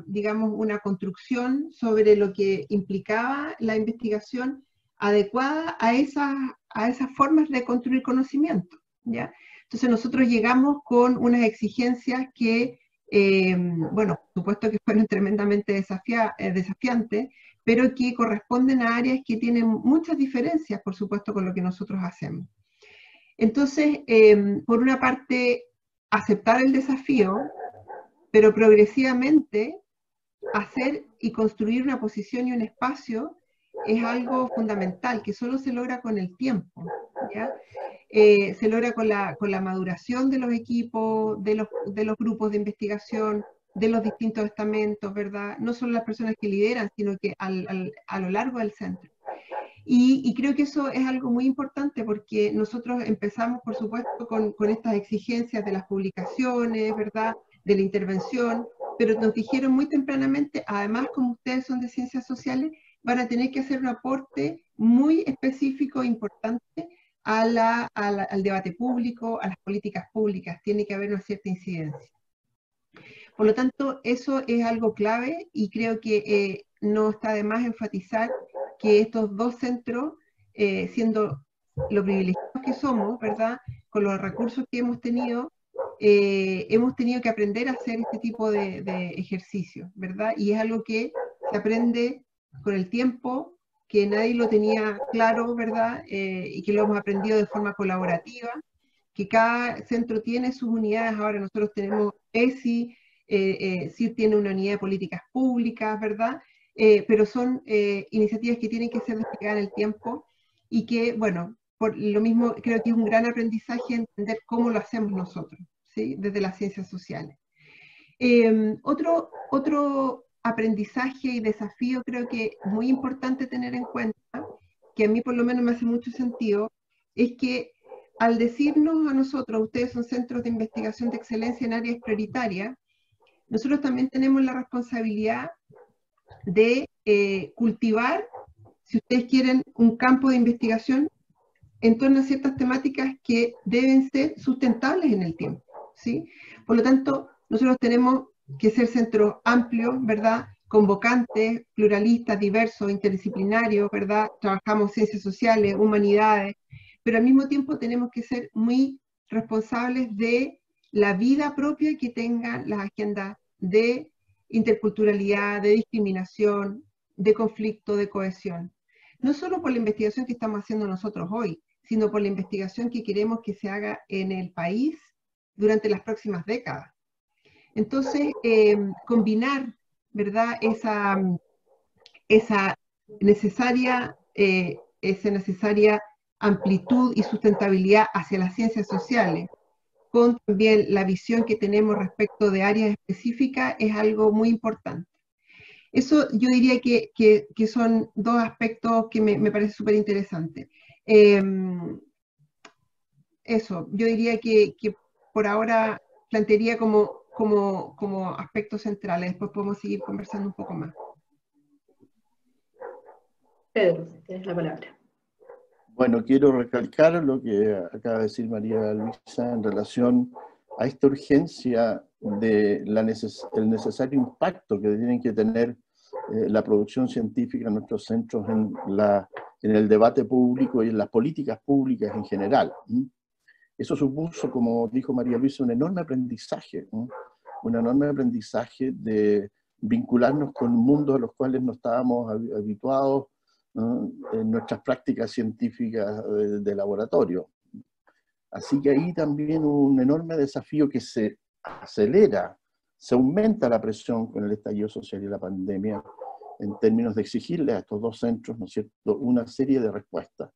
digamos, una construcción sobre lo que implicaba la investigación adecuada a esas formas de construir conocimiento, ¿ya? Entonces nosotros llegamos con unas exigencias que, bueno, por supuesto que fueron tremendamente desafiantes, pero que corresponden a áreas que tienen muchas diferencias, por supuesto, con lo que nosotros hacemos. Entonces, por una parte, aceptar el desafío, pero progresivamente hacer y construir una posición y un espacio es algo fundamental, que solo se logra con el tiempo, ¿ya? Se logra con la maduración de los equipos, de los grupos de investigación, de los distintos estamentos, ¿verdad? No solo las personas que lideran, sino que a lo largo del centro. Y creo que eso es algo muy importante porque nosotros empezamos, por supuesto, con estas exigencias de las publicaciones, ¿verdad? De la intervención, pero nos dijeron muy tempranamente, además, como ustedes son de ciencias sociales, van a tener que hacer un aporte muy específico e importante al debate público, a las políticas públicas. Tiene que haber una cierta incidencia. Por lo tanto, eso es algo clave y creo que no está de más enfatizar que estos 2 centros, siendo lo privilegiados que somos, ¿verdad? Con los recursos que hemos tenido que aprender a hacer este tipo de ejercicio, ¿verdad? Y es algo que se aprende con el tiempo, que nadie lo tenía claro, ¿verdad? Y que lo hemos aprendido de forma colaborativa, que cada centro tiene sus unidades. Ahora nosotros tenemos ESI, CIR tiene una unidad de políticas públicas, ¿verdad? Pero son iniciativas que tienen que ser desplegadas en el tiempo y que, bueno, por lo mismo creo que es un gran aprendizaje entender cómo lo hacemos nosotros, ¿sí? Desde las ciencias sociales. Otro aprendizaje y desafío creo que muy importante tener en cuenta, que a mí por lo menos me hace mucho sentido, es que al decirnos a nosotros, ustedes son centros de investigación de excelencia en áreas prioritarias, nosotros también tenemos la responsabilidad de cultivar, si ustedes quieren, un campo de investigación en torno a ciertas temáticas que deben ser sustentables en el tiempo, ¿sí? Por lo tanto, nosotros tenemos que ser centros amplios, ¿verdad? Convocantes, pluralistas, diversos, interdisciplinarios, ¿verdad? Trabajamos ciencias sociales, humanidades, pero al mismo tiempo tenemos que ser muy responsables de la vida propia que tengan las agendas de interculturalidad, de discriminación, de conflicto, de cohesión. No solo por la investigación que estamos haciendo nosotros hoy, sino por la investigación que queremos que se haga en el país durante las próximas décadas. Entonces, combinar, ¿verdad? Esa necesaria amplitud y sustentabilidad hacia las ciencias sociales, con también la visión que tenemos respecto de áreas específicas, es algo muy importante. Eso yo diría que son 2 aspectos que me parece súper interesante. Eso, yo diría que por ahora plantearía como aspectos centrales. Después podemos seguir conversando un poco más. Pedro, tienes la palabra. Bueno, quiero recalcar lo que acaba de decir María Luisa en relación a esta urgencia de el necesario impacto que tienen que tener la producción científica en nuestros centros en el debate público y en las políticas públicas en general. Eso supuso, como dijo María Luisa, un enorme aprendizaje, un enorme aprendizaje de vincularnos con mundos a los cuales no estábamos habituados, ¿no?, en nuestras prácticas científicas de laboratorio. Así que ahí también un enorme desafío que se acelera, se aumenta la presión con el estallido social y la pandemia en términos de exigirle a estos 2 centros, ¿no es cierto?, una serie de respuestas.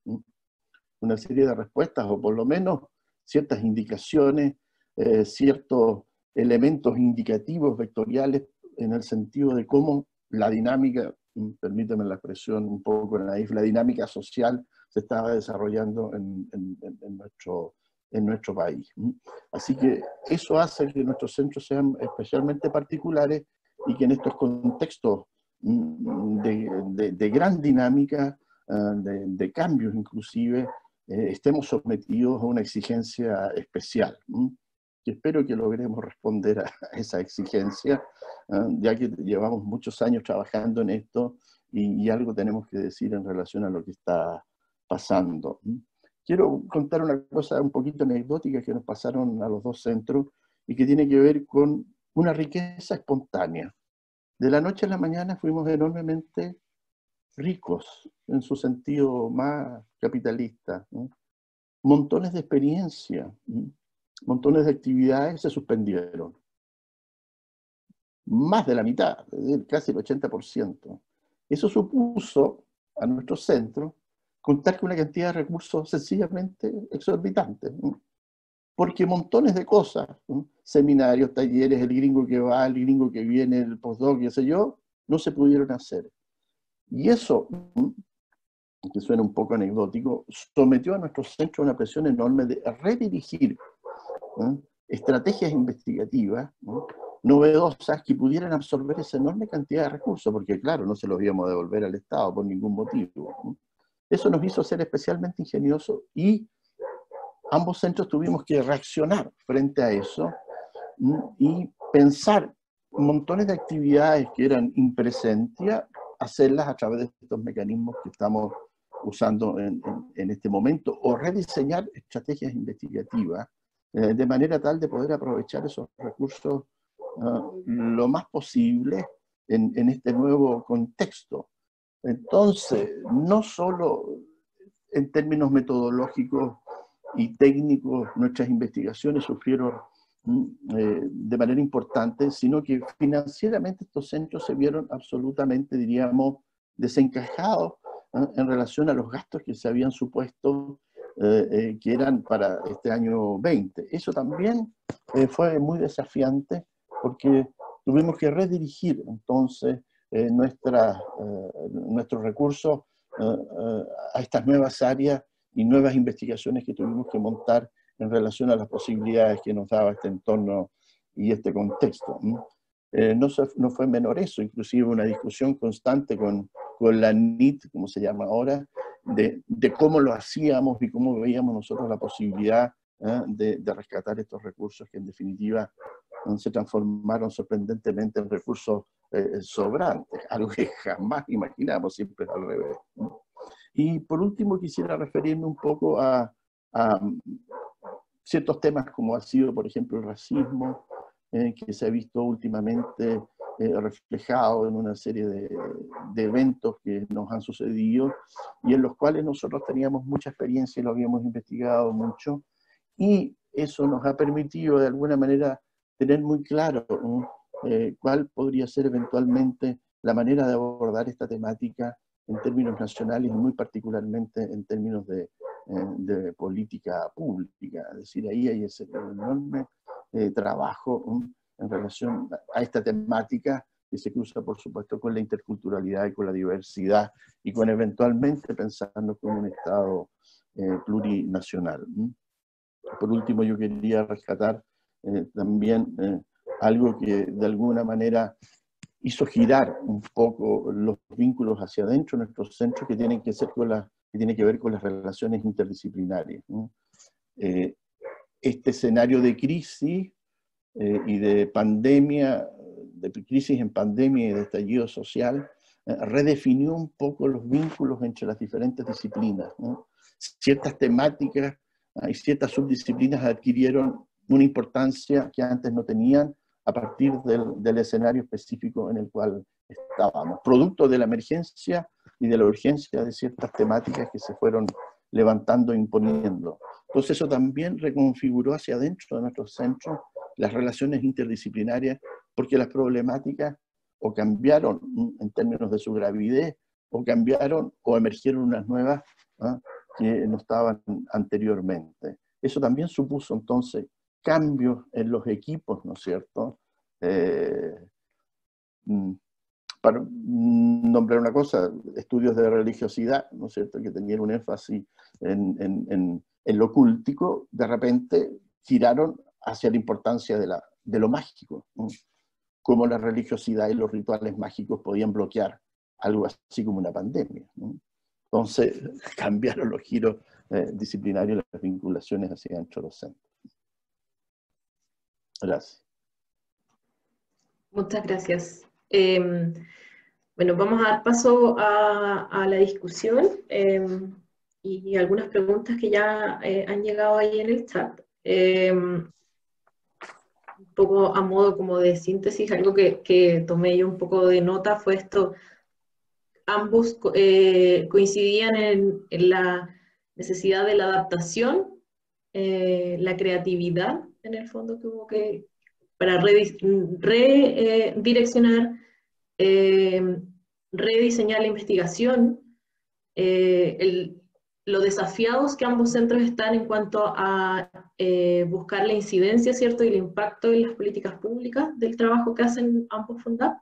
Una serie de respuestas, o por lo menos ciertas indicaciones, ciertos elementos indicativos vectoriales en el sentido de cómo la dinámica, permíteme la expresión un poco naif, la dinámica social se estaba desarrollando en nuestro país. Así que eso hace que nuestros centros sean especialmente particulares y que en estos contextos de gran dinámica, de cambios inclusive, estemos sometidos a una exigencia especial. Y espero que logremos responder a esa exigencia, ya que llevamos muchos años trabajando en esto y algo tenemos que decir en relación a lo que está pasando. Quiero contar una cosa un poquito anecdótica que nos pasaron a los dos centros y que tiene que ver con una riqueza espontánea. De la noche a la mañana fuimos enormemente ricos en su sentido más capitalista, ¿no? Montones de experiencia, montones de actividades se suspendieron. Más de la mitad, casi el 80%. Eso supuso a nuestro centro contar con una cantidad de recursos sencillamente exorbitantes, ¿no? Porque montones de cosas, ¿no? Seminarios, talleres, el gringo que va, el gringo que viene, el postdoc, qué sé yo, no se pudieron hacer. Y eso, que suena un poco anecdótico, sometió a nuestro centro a una presión enorme de redirigir, ¿no?, estrategias investigativas, ¿no?, novedosas que pudieran absorber esa enorme cantidad de recursos, porque claro, no se los íbamos a devolver al Estado por ningún motivo, ¿no? Eso nos hizo ser especialmente ingeniosos y ambos centros tuvimos que reaccionar frente a eso, ¿no?, y pensar montones de actividades que eran in presentia, hacerlas a través de estos mecanismos que estamos usando en este momento, o rediseñar estrategias investigativas de manera tal de poder aprovechar esos recursos lo más posible en este nuevo contexto. Entonces, no solo en términos metodológicos y técnicos nuestras investigaciones sufrieron de manera importante, sino que financieramente estos centros se vieron absolutamente, diríamos, desencajados en relación a los gastos que se habían supuesto que eran para este año 20. Eso también fue muy desafiante porque tuvimos que redirigir entonces nuestros recursos a estas nuevas áreas y nuevas investigaciones que tuvimos que montar en relación a las posibilidades que nos daba este entorno y este contexto. No fue menor eso, inclusive una discusión constante con la NIT, como se llama ahora, de cómo lo hacíamos y cómo veíamos nosotros la posibilidad de rescatar estos recursos que en definitiva se transformaron sorprendentemente en recursos sobrantes, algo que jamás imaginamos, siempre al revés, ¿no? Y por último quisiera referirme un poco a ciertos temas como ha sido, por ejemplo, el racismo, que se ha visto últimamente reflejado en una serie de eventos que nos han sucedido y en los cuales nosotros teníamos mucha experiencia y lo habíamos investigado mucho, y eso nos ha permitido de alguna manera tener muy claro cuál podría ser eventualmente la manera de abordar esta temática en términos nacionales y muy particularmente en términos de política pública. Es decir, ahí hay ese enorme trabajo en relación a esta temática que se cruza, por supuesto, con la interculturalidad y con la diversidad y con eventualmente pensando con un Estado plurinacional. Por último, yo quería rescatar también algo que de alguna manera hizo girar un poco los vínculos hacia adentro de nuestros centros que tienen que ver con las relaciones interdisciplinarias, ¿no? Este escenario de crisis y de pandemia, de crisis en pandemia y de estallido social, redefinió un poco los vínculos entre las diferentes disciplinas, ¿no? Ciertas temáticas y ciertas subdisciplinas adquirieron una importancia que antes no tenían a partir del escenario específico en el cual estábamos, producto de la emergencia y de la urgencia de ciertas temáticas que se fueron levantando e imponiendo. Entonces eso también reconfiguró hacia adentro de nuestros centros las relaciones interdisciplinarias, porque las problemáticas o cambiaron en términos de su gravidez, o cambiaron o emergieron unas nuevas que no estaban anteriormente. Eso también supuso entonces cambios en los equipos, ¿no es cierto? para nombrar una cosa, estudios de religiosidad, ¿no es cierto?, que tenían un énfasis en lo cultico, de repente giraron hacia la importancia de lo mágico, ¿no? Cómo la religiosidad y los rituales mágicos podían bloquear algo así como una pandemia, ¿no? Entonces cambiaron los giros disciplinarios y las vinculaciones hacia dentro de los centros. Gracias. Muchas gracias. Bueno, vamos a dar paso a la discusión y algunas preguntas que ya han llegado ahí en el chat. Un poco a modo como de síntesis, algo que tomé yo un poco de nota fue esto. Ambos coincidían en la necesidad de la adaptación, la creatividad, en el fondo, que hubo que para redireccionar, rediseñar la investigación, los desafiados que ambos centros están en cuanto a buscar la incidencia, ¿cierto?, y el impacto en las políticas públicas del trabajo que hacen ambos FONDAP.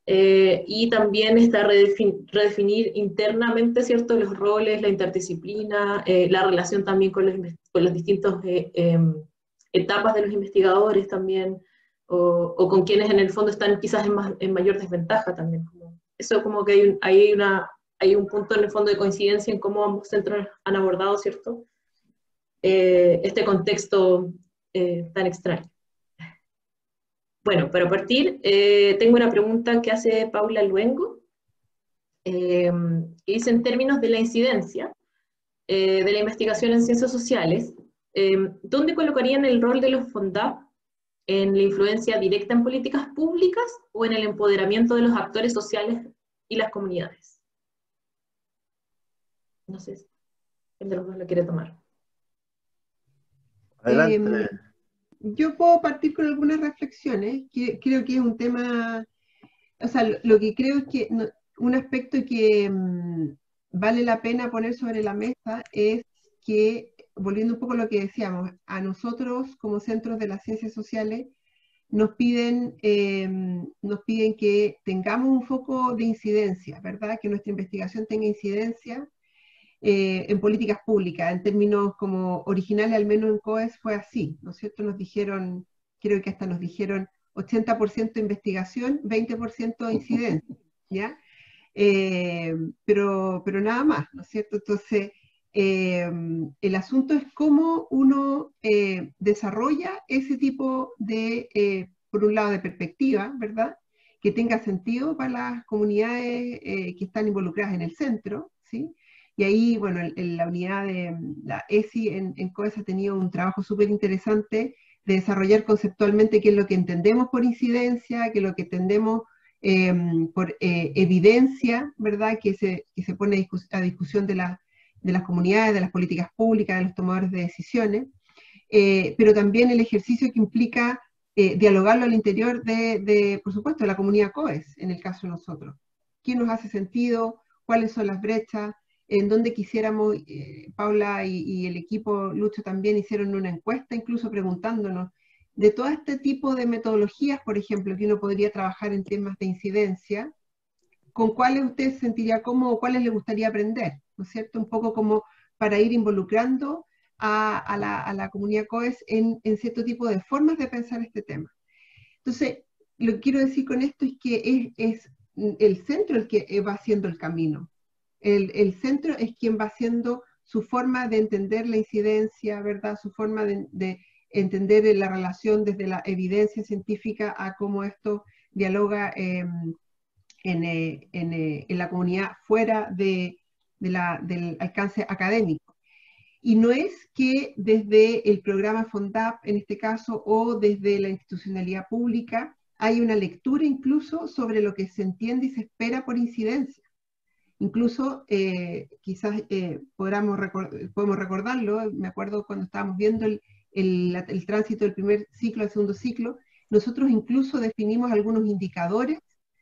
Y también está redefinir internamente, ¿cierto?, los roles, la interdisciplina, la relación también con los distintos etapas de los investigadores también, o con quienes en el fondo están quizás en mayor desventaja también. Eso como que hay un punto en el fondo de coincidencia en cómo ambos centros han abordado, ¿cierto?, este contexto tan extraño. Bueno, para partir, tengo una pregunta que hace Paula Luengo, que dice: en términos de la incidencia de la investigación en ciencias sociales, ¿dónde colocarían el rol de los FONDAP? ¿En la influencia directa en políticas públicas o en el empoderamiento de los actores sociales y las comunidades? No sé si el de los dos lo quiere tomar. Adelante. Yo puedo partir con algunas reflexiones, que creo que es un tema, o sea, lo que creo es que un aspecto que vale la pena poner sobre la mesa es que, volviendo un poco a lo que decíamos, a nosotros como centros de las ciencias sociales nos piden que tengamos un foco de incidencia, ¿verdad? Que nuestra investigación tenga incidencia en políticas públicas, en términos como originales, al menos en COES fue así, ¿no es cierto? Nos dijeron, creo que hasta nos dijeron 80% investigación, 20% incidencia, ¿ya? Pero nada más, ¿no es cierto? Entonces, el asunto es cómo uno desarrolla ese tipo de, por un lado, de perspectiva, ¿verdad?, que tenga sentido para las comunidades que están involucradas en el centro, ¿sí? Y ahí, bueno, la unidad de la ESI en COES ha tenido un trabajo súper interesante de desarrollar conceptualmente qué es lo que entendemos por incidencia, qué es lo que entendemos por evidencia, ¿verdad?, que se pone a discusión de las comunidades, de las políticas públicas, de los tomadores de decisiones, pero también el ejercicio que implica dialogarlo al interior por supuesto, de la comunidad COES, en el caso de nosotros. ¿Qué nos hace sentido? ¿Cuáles son las brechas? En donde quisiéramos, Paula y el equipo Lucho también hicieron una encuesta, incluso preguntándonos, de todo este tipo de metodologías, por ejemplo, que uno podría trabajar en temas de incidencia, ¿con cuáles usted se sentiría cómodo o cuáles le gustaría aprender? ¿No es cierto? Un poco como para ir involucrando a la comunidad COES en cierto tipo de formas de pensar este tema. Entonces, lo que quiero decir con esto es que es el centro el que va haciendo el camino. El centro es quien va haciendo su forma de entender la incidencia, ¿verdad?, su forma de entender la relación desde la evidencia científica a cómo esto dialoga en la comunidad fuera del alcance académico. Y no es que desde el programa FONDAP, en este caso, o desde la institucionalidad pública, hay una lectura incluso sobre lo que se entiende y se espera por incidencia. Incluso, quizás podemos recordarlo, me acuerdo cuando estábamos viendo el tránsito del primer ciclo al segundo ciclo, nosotros incluso definimos algunos indicadores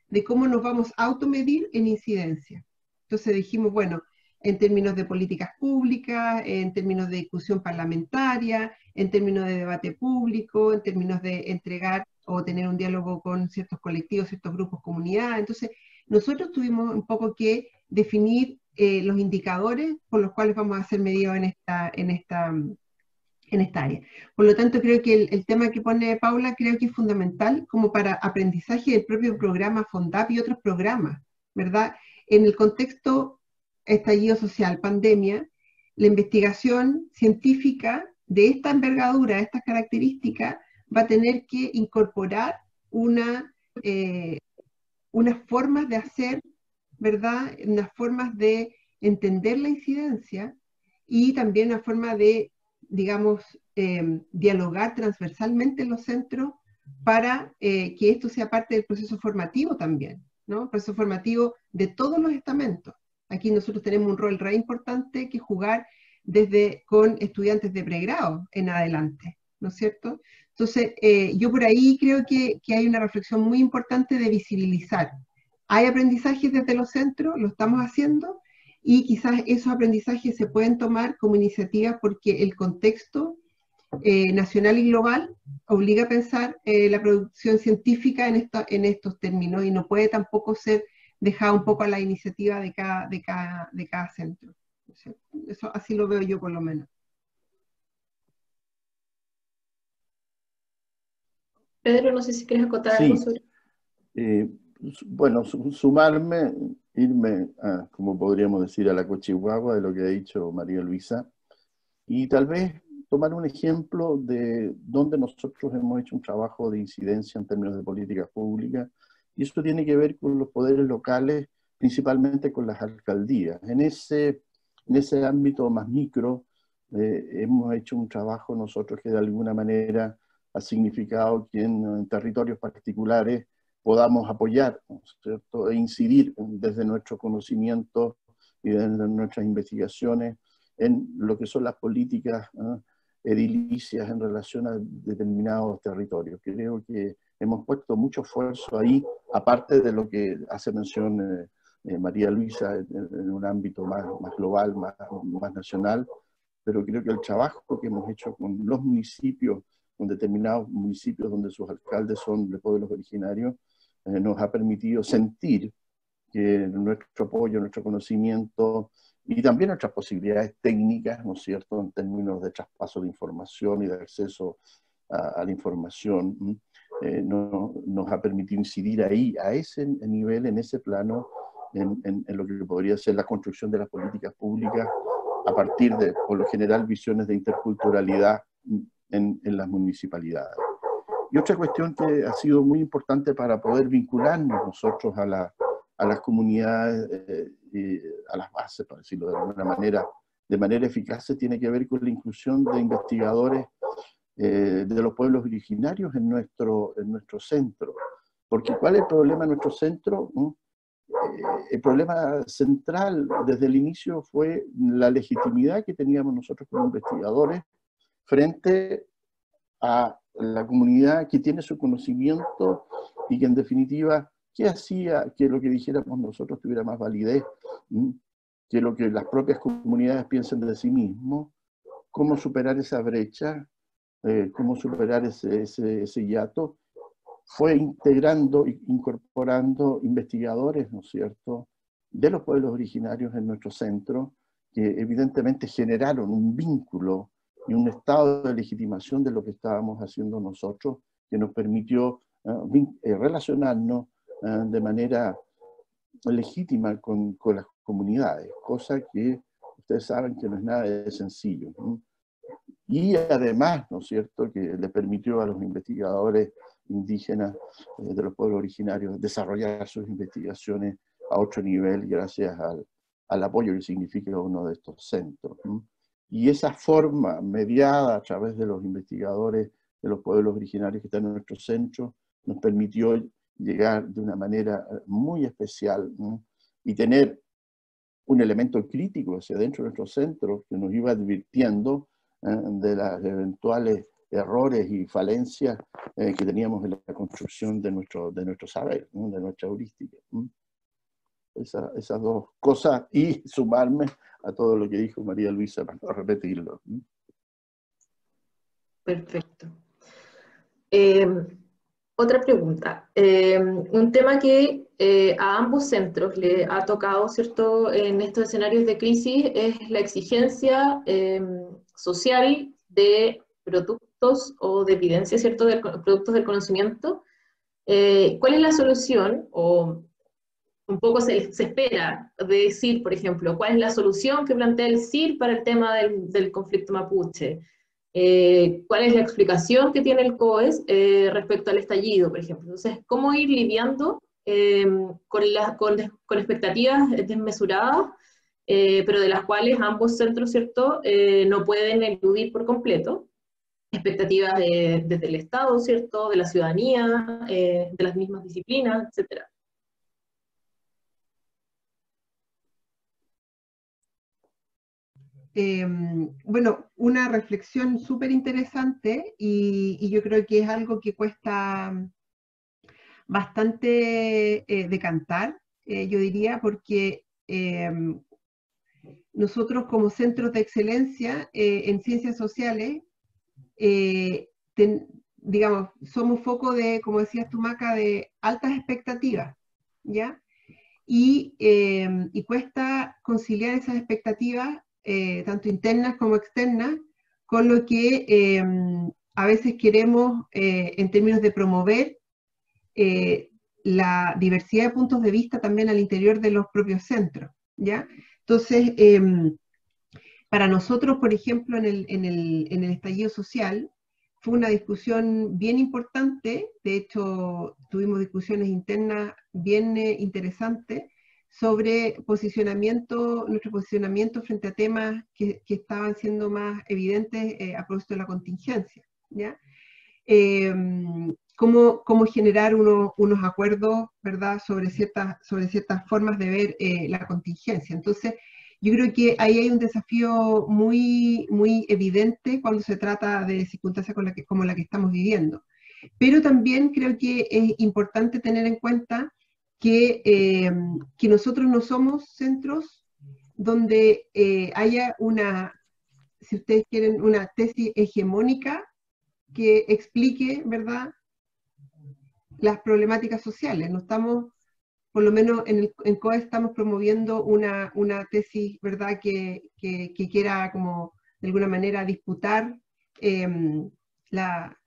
de cómo nos vamos a automedir en incidencia. Entonces dijimos, bueno, en términos de políticas públicas, en términos de discusión parlamentaria, en términos de debate público, en términos de entregar o tener un diálogo con ciertos colectivos, ciertos grupos, comunidades. Entonces, nosotros tuvimos un poco que definir los indicadores por los cuales vamos a ser medidos en esta área. Por lo tanto, creo que el tema que pone Paula creo que es fundamental como para aprendizaje del propio programa FONDAP y otros programas, ¿verdad? En el contexto estallido social, pandemia, la investigación científica de esta envergadura, de estas características, va a tener que incorporar unas formas de hacer, ¿verdad? Unas formas de entender la incidencia y también una forma de, digamos, dialogar transversalmente en los centros para que esto sea parte del proceso formativo también, ¿no? Proceso formativo de todos los estamentos. Aquí nosotros tenemos un rol re importante que jugar con estudiantes de pregrado en adelante, ¿no es cierto? Entonces, yo por ahí creo que hay una reflexión muy importante de visibilizar. Hay aprendizajes desde los centros, lo estamos haciendo, y quizás esos aprendizajes se pueden tomar como iniciativas porque el contexto nacional y global obliga a pensar la producción científica en estos términos, y no puede tampoco ser dejada un poco a la iniciativa de cada centro. Eso así lo veo yo por lo menos. Pedro, no sé si quieres acotar algo sobre... Bueno, sumarme, irme a, como podríamos decir, a la cochihuahua de lo que ha dicho María Luisa, y tal vez tomar un ejemplo de donde nosotros hemos hecho un trabajo de incidencia en términos de políticas públicas, y esto tiene que ver con los poderes locales, principalmente con las alcaldías. En ese ámbito más micro, hemos hecho un trabajo nosotros que de alguna manera ha significado que en territorios particulares podamos apoyar, ¿no es cierto?, e incidir desde nuestro conocimiento y desde nuestras investigaciones en lo que son las políticas edilicias en relación a determinados territorios. Creo que hemos puesto mucho esfuerzo ahí, aparte de lo que hace mención María Luisa en un ámbito más global, más nacional, pero creo que el trabajo que hemos hecho con los municipios, con determinados municipios donde sus alcaldes son de pueblos originarios, nos ha permitido sentir que nuestro apoyo, nuestro conocimiento y también nuestras posibilidades técnicas, ¿no es cierto?, en términos de traspaso de información y de acceso a la información, nos ha permitido incidir ahí, a ese nivel, en ese plano, en lo que podría ser la construcción de las políticas públicas a partir de, por lo general, visiones de interculturalidad en las municipalidades. Y otra cuestión que ha sido muy importante para poder vincularnos nosotros a las comunidades, a las bases, para decirlo de alguna manera, de manera eficaz, tiene que ver con la inclusión de investigadores de los pueblos originarios en nuestro centro. Porque ¿cuál es el problema en nuestro centro? El problema central desde el inicio fue la legitimidad que teníamos nosotros como investigadores frente a la comunidad que tiene su conocimiento y que en definitiva, ¿qué hacía que lo que dijéramos nosotros tuviera más validez? Que lo que las propias comunidades piensen de sí mismos, cómo superar esa brecha, cómo superar ese hiato, fue integrando, incorporando investigadores, ¿no es cierto?, de los pueblos originarios en nuestro centro, que evidentemente generaron un vínculo y un estado de legitimación de lo que estábamos haciendo nosotros, que nos permitió relacionarnos de manera legítima con las comunidades, cosa que ustedes saben que no es nada de sencillo. Y además, ¿no es cierto?, que le permitió a los investigadores indígenas de los pueblos originarios desarrollar sus investigaciones a otro nivel gracias al apoyo que significa uno de estos centros. Y esa forma mediada a través de los investigadores de los pueblos originarios que están en nuestro centro nos permitió llegar de una manera muy especial, ¿no?, y tener un elemento crítico hacia dentro de nuestro centro que nos iba advirtiendo de las eventuales errores y falencias que teníamos en la construcción de nuestro saber, ¿no?, de nuestra heurística. Esas dos cosas, y sumarme a todo lo que dijo María Luisa para no repetirlo. Otra pregunta. Un tema que a ambos centros le ha tocado, ¿cierto?, en estos escenarios de crisis es la exigencia social de productos o de evidencia, ¿cierto?, de productos del conocimiento. ¿Cuál es la solución? O un poco se espera de decir, por ejemplo, ¿cuál es la solución que plantea el CIR para el tema del conflicto mapuche? ¿Cuál es la explicación que tiene el COES respecto al estallido, por ejemplo? Entonces, ¿cómo ir lidiando con expectativas desmesuradas, pero de las cuales ambos centros, ¿cierto?, no pueden eludir por completo? Expectativas desde el Estado, ¿cierto?, de la ciudadanía, de las mismas disciplinas, etcétera. Bueno, una reflexión súper interesante y yo creo que es algo que cuesta bastante decantar, yo diría, porque nosotros como centros de excelencia en ciencias sociales, digamos, somos foco de, como decías tú, Maca, de altas expectativas, ¿ya? Y cuesta conciliar esas expectativas, tanto internas como externas, con lo que a veces queremos en términos de promover la diversidad de puntos de vista también al interior de los propios centros, ¿ya? Entonces, para nosotros, por ejemplo, en el estallido social, fue una discusión bien importante. De hecho, tuvimos discusiones internas bien interesantes sobre nuestro posicionamiento frente a temas que estaban siendo más evidentes a propósito de la contingencia, ¿ya? Cómo generar unos acuerdos, ¿verdad?, sobre ciertas formas de ver la contingencia. Entonces, yo creo que ahí hay un desafío muy, muy evidente cuando se trata de circunstancias como la que estamos viviendo. Pero también creo que es importante tener en cuenta que nosotros no somos centros donde haya si ustedes quieren, una tesis hegemónica que explique, ¿verdad?, las problemáticas sociales. No estamos, por lo menos en COE estamos promoviendo una tesis, ¿verdad?, que quiera como de alguna manera disputar la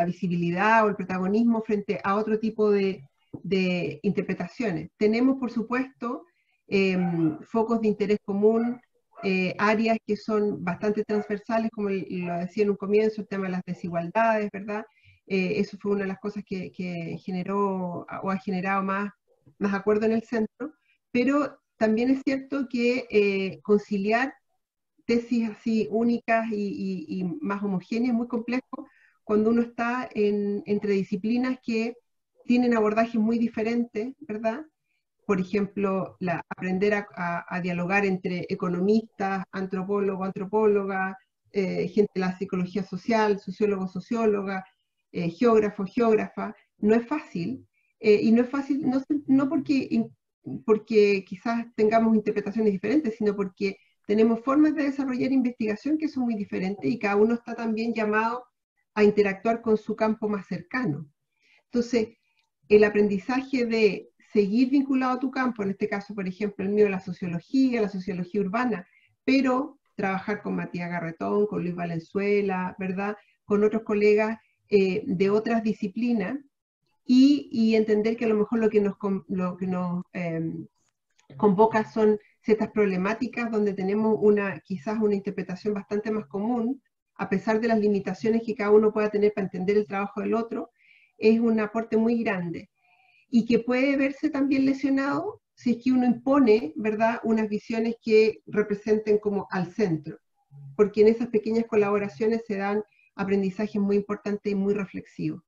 visibilidad o el protagonismo frente a otro tipo de interpretaciones. Tenemos, por supuesto, focos de interés común, áreas que son bastante transversales, como lo decía en un comienzo, el tema de las desigualdades, ¿verdad? Eso fue una de las cosas que generó o ha generado más acuerdo en el centro, pero también es cierto que conciliar tesis así únicas y más homogéneas es muy complejo cuando uno está entre disciplinas que tienen abordajes muy diferentes, ¿verdad? Por ejemplo, aprender a dialogar entre economistas, antropólogos, antropólogas, gente de la psicología social, sociólogos, sociólogas, geógrafos, geógrafas, no es fácil. Y no es fácil no porque quizás tengamos interpretaciones diferentes, sino porque tenemos formas de desarrollar investigación que son muy diferentes y cada uno está también llamado a interactuar con su campo más cercano. Entonces, el aprendizaje de seguir vinculado a tu campo, en este caso, por ejemplo, el mío, la sociología urbana, pero trabajar con Matías Garretón, con Luis Valenzuela, ¿verdad?, con otros colegas de otras disciplinas, y entender que a lo mejor lo que nos convoca son ciertas problemáticas donde tenemos quizás una interpretación bastante más común, a pesar de las limitaciones que cada uno pueda tener para entender el trabajo del otro, es un aporte muy grande y que puede verse también lesionado si es que uno impone, ¿verdad?, unas visiones que representen como al centro, porque en esas pequeñas colaboraciones se dan aprendizajes muy importantes y muy reflexivos.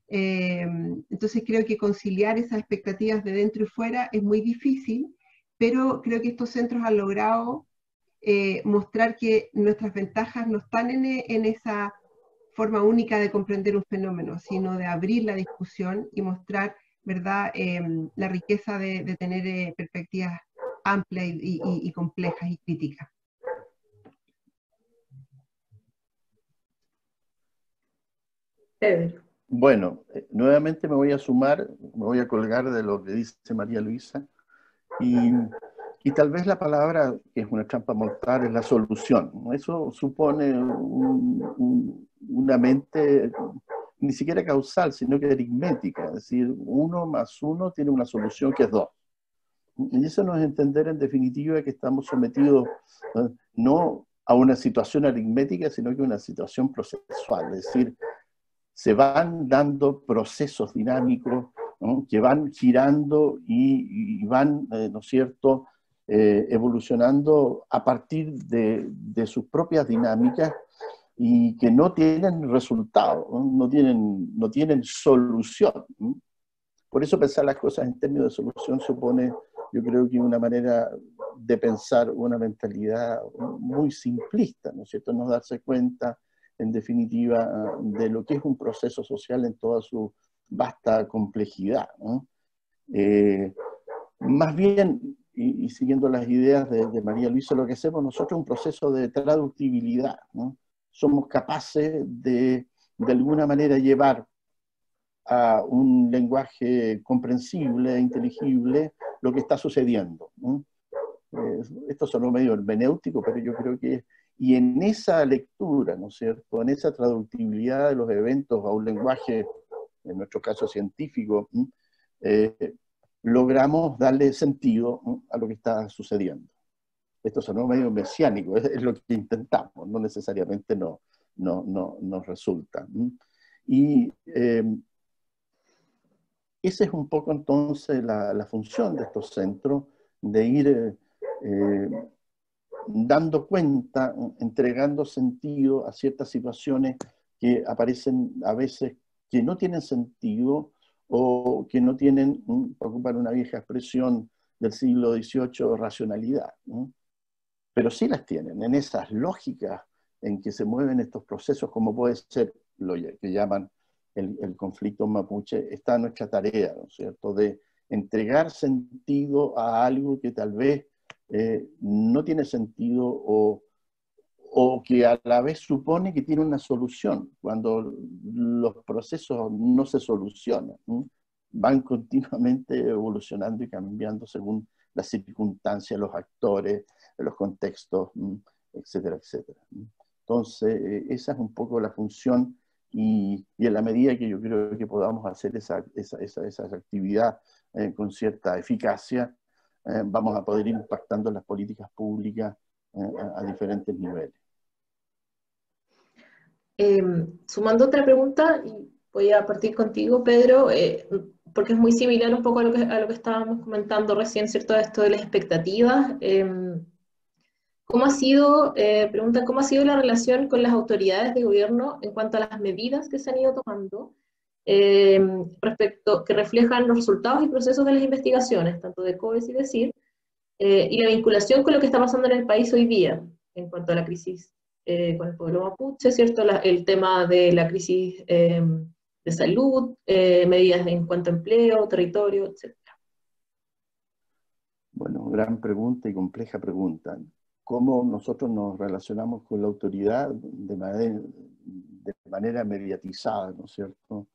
Entonces creo que conciliar esas expectativas de dentro y fuera es muy difícil, pero creo que estos centros han logrado mostrar que nuestras ventajas no están en esa forma única de comprender un fenómeno, sino de abrir la discusión y mostrar, ¿verdad?, la riqueza de tener perspectivas amplias y complejas y críticas. Pedro. Bueno, nuevamente me voy a sumar, me voy a colgar de lo que dice María Luisa, y tal vez la palabra, que es una trampa mortal, es la solución. Eso supone una mente ni siquiera causal, sino que aritmética, es decir, 1 más 1 tiene una solución que es 2. Y eso no es entender en definitiva que estamos sometidos no a una situación aritmética, sino que a una situación procesual, es decir, se van dando procesos dinámicos, ¿no?, que van girando y van, ¿no es cierto?, evolucionando a partir de sus propias dinámicas y que no tienen resultado, no tienen solución. Por eso pensar las cosas en términos de solución supone, yo creo que una manera de pensar una mentalidad muy simplista, ¿no es cierto?, no darse cuenta, en definitiva, de lo que es un proceso social en toda su vasta complejidad, ¿no? Más bien, y siguiendo las ideas de María Luisa, lo que hacemos nosotros es un proceso de traductibilidad, ¿no? Somos capaces de alguna manera, llevar a un lenguaje comprensible, inteligible, lo que está sucediendo, ¿no? Esto sonó medio hermenéutico, pero yo creo que y en esa lectura, ¿no es cierto?, en esa traductibilidad de los eventos a un lenguaje, en nuestro caso científico, logramos darle sentido a lo que está sucediendo. Esto sonó medio mesiánico, es lo que intentamos, no necesariamente nos resulta. Y esa es un poco entonces la función de estos centros, de ir dando cuenta, entregando sentido a ciertas situaciones que aparecen a veces que no tienen sentido o que no tienen, para ocupar una vieja expresión del siglo XVIII, racionalidad, ¿no? Pero sí las tienen, en esas lógicas en que se mueven estos procesos, como puede ser lo que llaman el conflicto mapuche. Está nuestra tarea, ¿no es cierto?, de entregar sentido a algo que tal vez no tiene sentido o que a la vez supone que tiene una solución, cuando los procesos no se solucionan, ¿sí? Van continuamente evolucionando y cambiando según las circunstancias, los actores, los contextos, etcétera, etcétera. Entonces, esa es un poco la función, y en la medida que yo creo que podamos hacer esa actividad con cierta eficacia, vamos a poder ir impactando las políticas públicas a diferentes niveles. Sumando otra pregunta, y voy a partir contigo, Pedro, porque es muy similar un poco a lo que estábamos comentando recién, ¿cierto?, esto de las expectativas. ¿Cómo ha sido, preguntan, cómo ha sido la relación con las autoridades de gobierno en cuanto a las medidas que se han ido tomando respecto, que reflejan los resultados y procesos de las investigaciones, tanto de COES y de CIR, y la vinculación con lo que está pasando en el país hoy día, en cuanto a la crisis con el pueblo mapuche, ¿cierto?, el tema de la crisis de salud, medidas en cuanto a empleo, territorio, etc. Bueno, gran pregunta y compleja pregunta. ¿Cómo nosotros nos relacionamos con la autoridad de manera mediatizada, ¿no es cierto?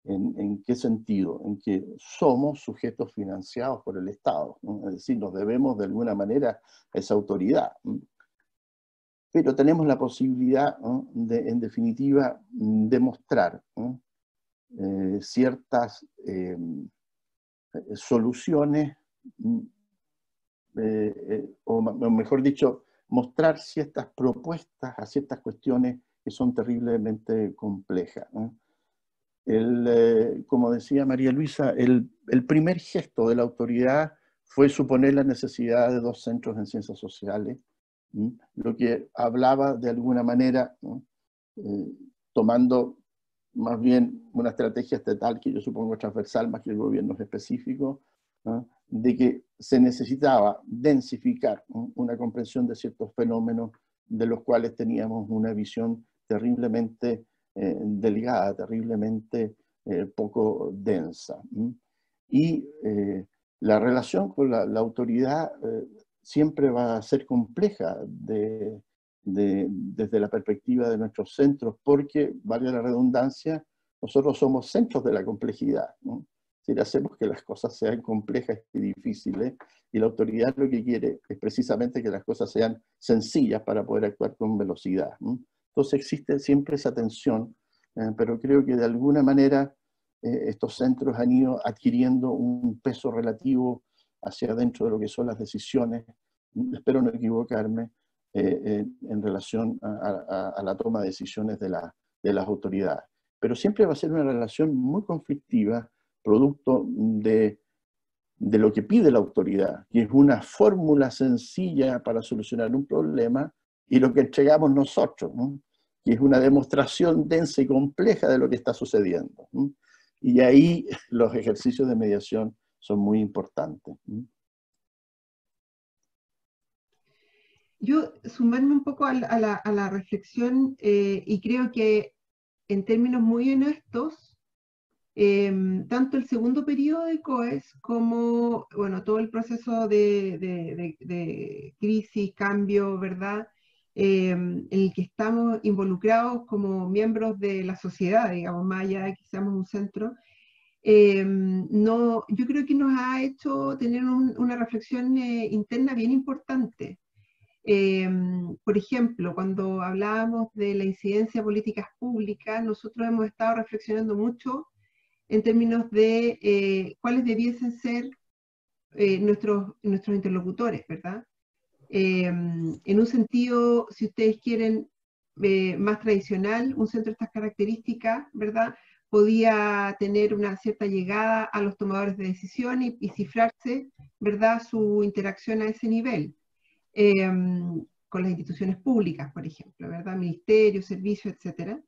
¿En qué sentido? En que somos sujetos financiados por el Estado, ¿no? Es decir, nos debemos de alguna manera a esa autoridad, ¿no? Pero tenemos la posibilidad, ¿no?, en definitiva, de mostrar, ¿no?, ciertas soluciones, o mejor dicho, mostrar ciertas propuestas a ciertas cuestiones que son terriblemente complejas, ¿no? Como decía María Luisa, el primer gesto de la autoridad fue suponer la necesidad de 2 centros en ciencias sociales, lo que hablaba de alguna manera, ¿no?, tomando más bien una estrategia estatal que yo supongo transversal más que el gobierno específico, ¿no?, de que se necesitaba densificar, ¿no?, una comprensión de ciertos fenómenos de los cuales teníamos una visión terriblemente delgada, terriblemente poco densa. Y la relación con la autoridad siempre va a ser compleja desde la perspectiva de nuestros centros, porque, valga la redundancia, nosotros somos centros de la complejidad, ¿no? Es decir, hacemos que las cosas sean complejas y difíciles, y la autoridad lo que quiere es precisamente que las cosas sean sencillas para poder actuar con velocidad, ¿no? Entonces existe siempre esa tensión, pero creo que de alguna manera estos centros han ido adquiriendo un peso relativo hacia adentro de lo que son las decisiones, espero no equivocarme, en relación a la toma de decisiones de las autoridades. Pero siempre va a ser una relación muy conflictiva, producto de lo que pide la autoridad, que es una fórmula sencilla para solucionar un problema, y lo que entregamos nosotros, ¿no? Que es una demostración densa y compleja de lo que está sucediendo, ¿no? Y ahí los ejercicios de mediación son muy importantes, ¿no? Yo sumarme un poco a la reflexión, y creo que en términos muy honestos, tanto el segundo periodo de COES como, bueno, todo el proceso de crisis, cambio, ¿verdad? En el que estamos involucrados como miembros de la sociedad, digamos, más allá de que seamos un centro, no, yo creo que nos ha hecho tener una reflexión interna bien importante. Por ejemplo, cuando hablábamos de la incidencia de políticas públicas, nosotros hemos estado reflexionando mucho en términos de cuáles debiesen ser nuestros interlocutores, ¿verdad? En un sentido, si ustedes quieren, más tradicional, un centro de estas características, ¿verdad? Podía tener una cierta llegada a los tomadores de decisiones y cifrarse, ¿verdad?, su interacción a ese nivel. Con las instituciones públicas, por ejemplo, ¿verdad? Ministerios, servicios, etcétera.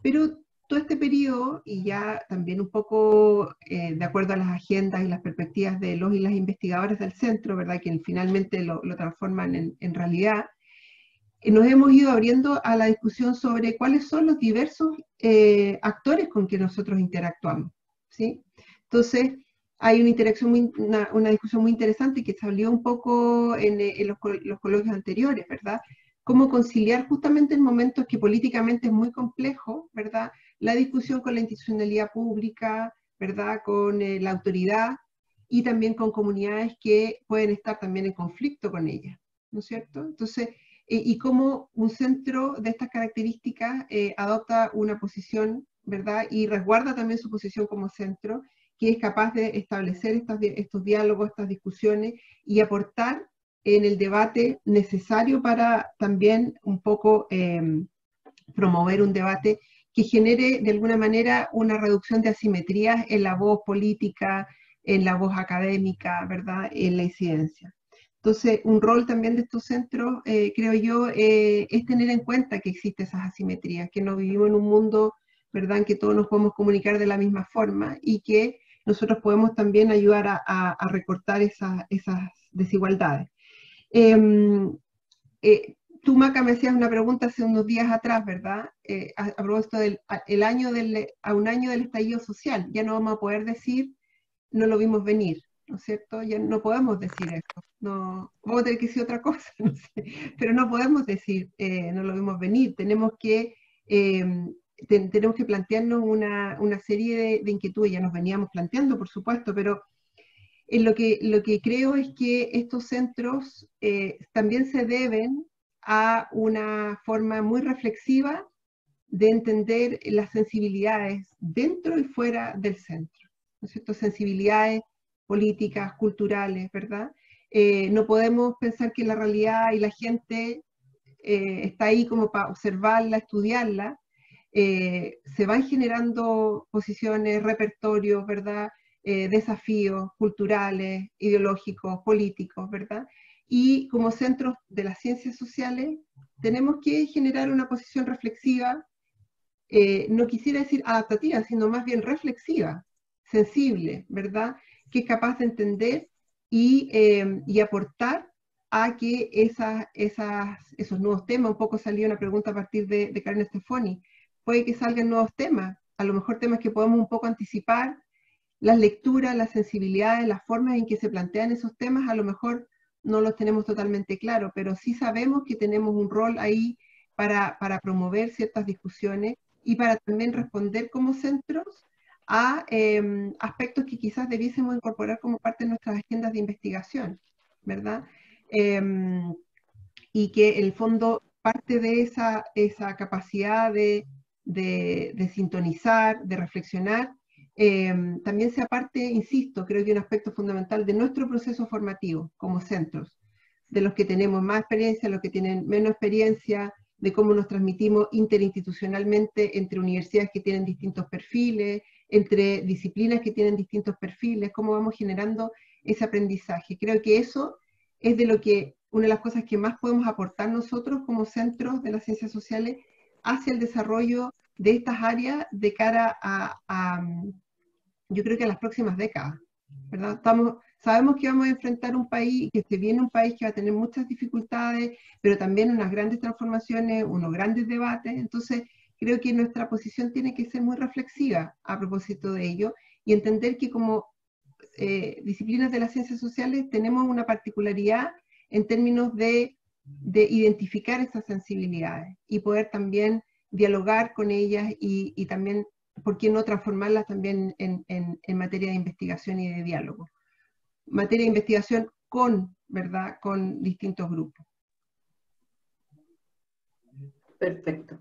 Pero todo este periodo, y ya también un poco de acuerdo a las agendas y las perspectivas de los y las investigadores del centro, ¿verdad?, que finalmente lo transforman en realidad, nos hemos ido abriendo a la discusión sobre cuáles son los diversos actores con que nosotros interactuamos, ¿sí? Entonces, hay una interacción una discusión muy interesante que salió un poco en los coloquios anteriores, ¿verdad? Cómo conciliar justamente en momentos que políticamente es muy complejo, ¿verdad?, la discusión con la institucionalidad pública, ¿verdad?, con la autoridad, y también con comunidades que pueden estar también en conflicto con ella, ¿no es cierto? Entonces, y cómo un centro de estas características adopta una posición, ¿verdad?, y resguarda también su posición como centro, que es capaz de establecer estos diálogos, estas discusiones, y aportar en el debate necesario para también un poco promover un debate que genere de alguna manera una reducción de asimetrías en la voz política, en la voz académica, ¿verdad?, en la incidencia. Entonces, un rol también de estos centros, creo yo, es tener en cuenta que existen esas asimetrías, que no vivimos en un mundo, ¿verdad?, en que todos nos podemos comunicar de la misma forma, y que nosotros podemos también ayudar a recortar esas desigualdades. Tú, Maca, me hacías una pregunta hace unos días atrás, ¿verdad?, a propósito a un año del estallido social. Ya no vamos a poder decir, no lo vimos venir, ¿no es cierto? Ya no podemos decir eso. No, vamos a tener que decir otra cosa, no sé, pero no podemos decir, no lo vimos venir. Tenemos que plantearnos una serie de inquietudes. Ya nos veníamos planteando, por supuesto, pero lo que creo es que estos centros también se deben a una forma muy reflexiva de entender las sensibilidades dentro y fuera del centro, ¿no es cierto? Sensibilidades políticas, culturales, ¿verdad? No podemos pensar que la realidad y la gente está ahí como para observarla, estudiarla. Se van generando posiciones, repertorios, ¿verdad?, desafíos culturales, ideológicos, políticos, ¿verdad? Y como centros de las ciencias sociales tenemos que generar una posición reflexiva, no quisiera decir adaptativa, sino más bien reflexiva, sensible, ¿verdad?, que es capaz de entender y aportar a que esos nuevos temas. Un poco salió una pregunta a partir de Karen Stefani, puede que salgan nuevos temas, a lo mejor temas que podemos un poco anticipar, las lecturas, las sensibilidades, las formas en que se plantean esos temas, a lo mejor no los tenemos totalmente claros, pero sí sabemos que tenemos un rol ahí para promover ciertas discusiones y para también responder como centros a aspectos que quizás debiésemos incorporar como parte de nuestras agendas de investigación, ¿verdad? Y que en el fondo parte de esa capacidad de sintonizar, de reflexionar, también sea parte, insisto, creo que un aspecto fundamental de nuestro proceso formativo como centros, de los que tenemos más experiencia, los que tienen menos experiencia, de cómo nos transmitimos interinstitucionalmente entre universidades que tienen distintos perfiles, entre disciplinas que tienen distintos perfiles, cómo vamos generando ese aprendizaje. Creo que eso es de lo que, una de las cosas que más podemos aportar nosotros como centros de las ciencias sociales hacia el desarrollo de estas áreas de cara yo creo que a las próximas décadas, ¿verdad? Sabemos que vamos a enfrentar un país, que se viene un país que va a tener muchas dificultades, pero también unas grandes transformaciones, unos grandes debates. Entonces, creo que nuestra posición tiene que ser muy reflexiva a propósito de ello y entender que como disciplinas de las ciencias sociales tenemos una particularidad en términos de identificar esas sensibilidades y poder también dialogar con ellas y también, ¿por qué no transformarlas también en materia de investigación y de diálogo? Materia de investigación con, ¿verdad?, con distintos grupos. Perfecto.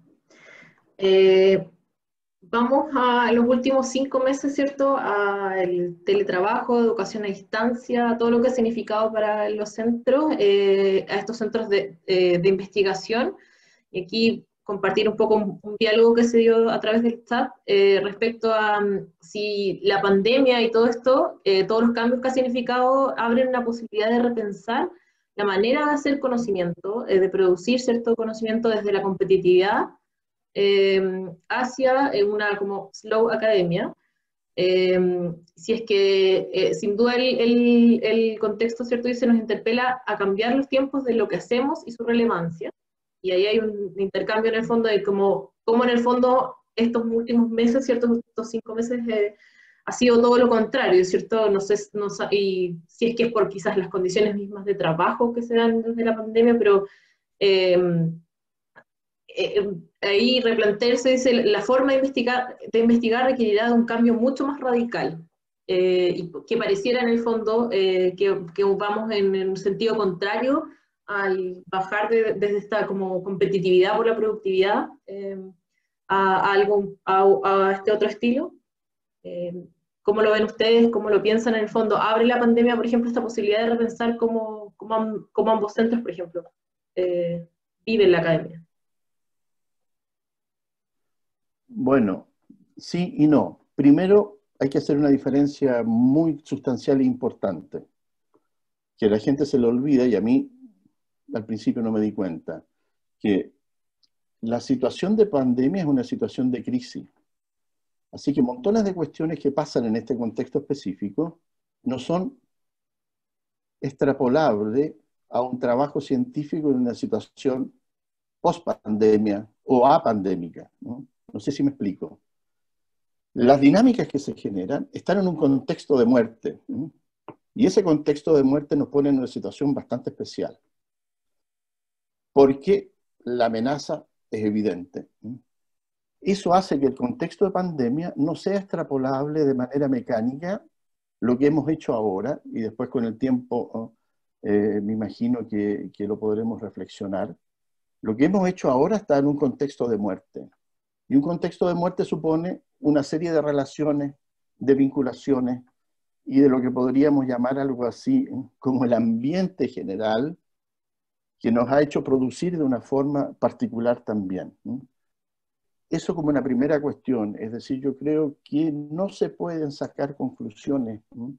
Vamos a los últimos 5 meses, ¿cierto? Al teletrabajo, educación a distancia, todo lo que ha significado para los centros, a estos centros de investigación. Y aquí compartir un poco un diálogo que se dio a través del chat respecto a si la pandemia y todo esto, todos los cambios que ha significado abren una posibilidad de repensar la manera de hacer conocimiento, de producir cierto conocimiento desde la competitividad hacia una como slow academia. Si es que sin duda el contexto, ¿cierto?, dice, nos interpela a cambiar los tiempos de lo que hacemos y su relevancia. Y ahí hay un intercambio en el fondo de cómo en el fondo estos últimos meses, ¿cierto?, estos 5 meses ha sido todo lo contrario, ¿cierto? No sé, y si es que es por quizás las condiciones mismas de trabajo que se dan desde la pandemia, pero ahí replantearse, dice, la forma de investigar requerirá de un cambio mucho más radical, y que pareciera en el fondo que vamos en un sentido contrario al bajar desde esta como competitividad por la productividad a este otro estilo. ¿Cómo lo ven ustedes? ¿Cómo lo piensan en el fondo? ¿Abre la pandemia, por ejemplo, esta posibilidad de repensar cómo ambos centros, por ejemplo, viven la academia? Bueno, sí y no. Primero, hay que hacer una diferencia muy sustancial e importante, que la gente se le olvida, y a mí al principio no me di cuenta, que la situación de pandemia es una situación de crisis. Así que montones de cuestiones que pasan en este contexto específico no son extrapolables a un trabajo científico en una situación post-pandemia o apandémica, ¿no? No sé si me explico. Las dinámicas que se generan están en un contexto de muerte, ¿no? Y ese contexto de muerte nos pone en una situación bastante especial, porque la amenaza es evidente, ¿no? Eso hace que el contexto de pandemia no sea extrapolable de manera mecánica lo que hemos hecho ahora, y después con el tiempo me imagino que lo podremos reflexionar. Lo que hemos hecho ahora está en un contexto de muerte. Y un contexto de muerte supone una serie de relaciones, de vinculaciones, y de lo que podríamos llamar algo así como el ambiente general que nos ha hecho producir de una forma particular también, ¿no? Eso como una primera cuestión, es decir, yo creo que no se pueden sacar conclusiones, ¿no?,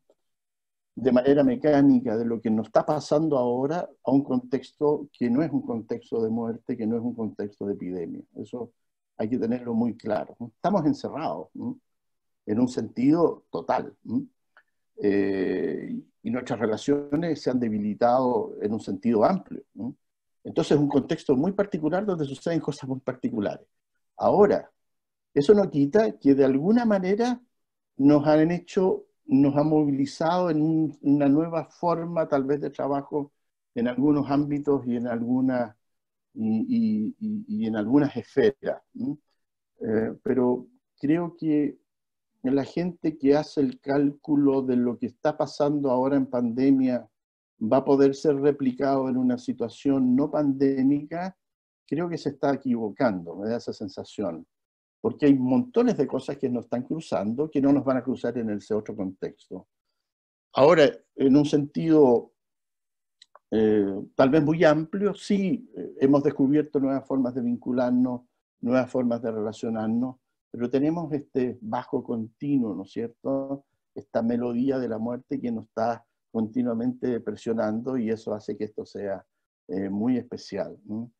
de manera mecánica de lo que nos está pasando ahora a un contexto que no es un contexto de muerte, que no es un contexto de epidemia. Eso hay que tenerlo muy claro, ¿no? Estamos encerrados, ¿no?, en un sentido total, ¿no? Y nuestras relaciones se han debilitado en un sentido amplio, ¿no? Entonces es un contexto muy particular donde suceden cosas muy particulares. Ahora, eso no quita que de alguna manera nos han movilizado en una nueva forma tal vez de trabajo en algunos ámbitos y en algunas esferas, ¿no? pero creo que la gente que hace el cálculo de lo que está pasando ahora en pandemia va a poder ser replicado en una situación no pandémica, creo que se está equivocando, me da esa sensación. Porque hay montones de cosas que nos están cruzando, que no nos van a cruzar en ese otro contexto. Ahora, en un sentido tal vez muy amplio, sí, hemos descubierto nuevas formas de vincularnos, nuevas formas de relacionarnos, pero tenemos este bajo continuo, ¿no es cierto? Esta melodía de la muerte que nos está continuamente presionando y eso hace que esto sea muy especial, ¿no?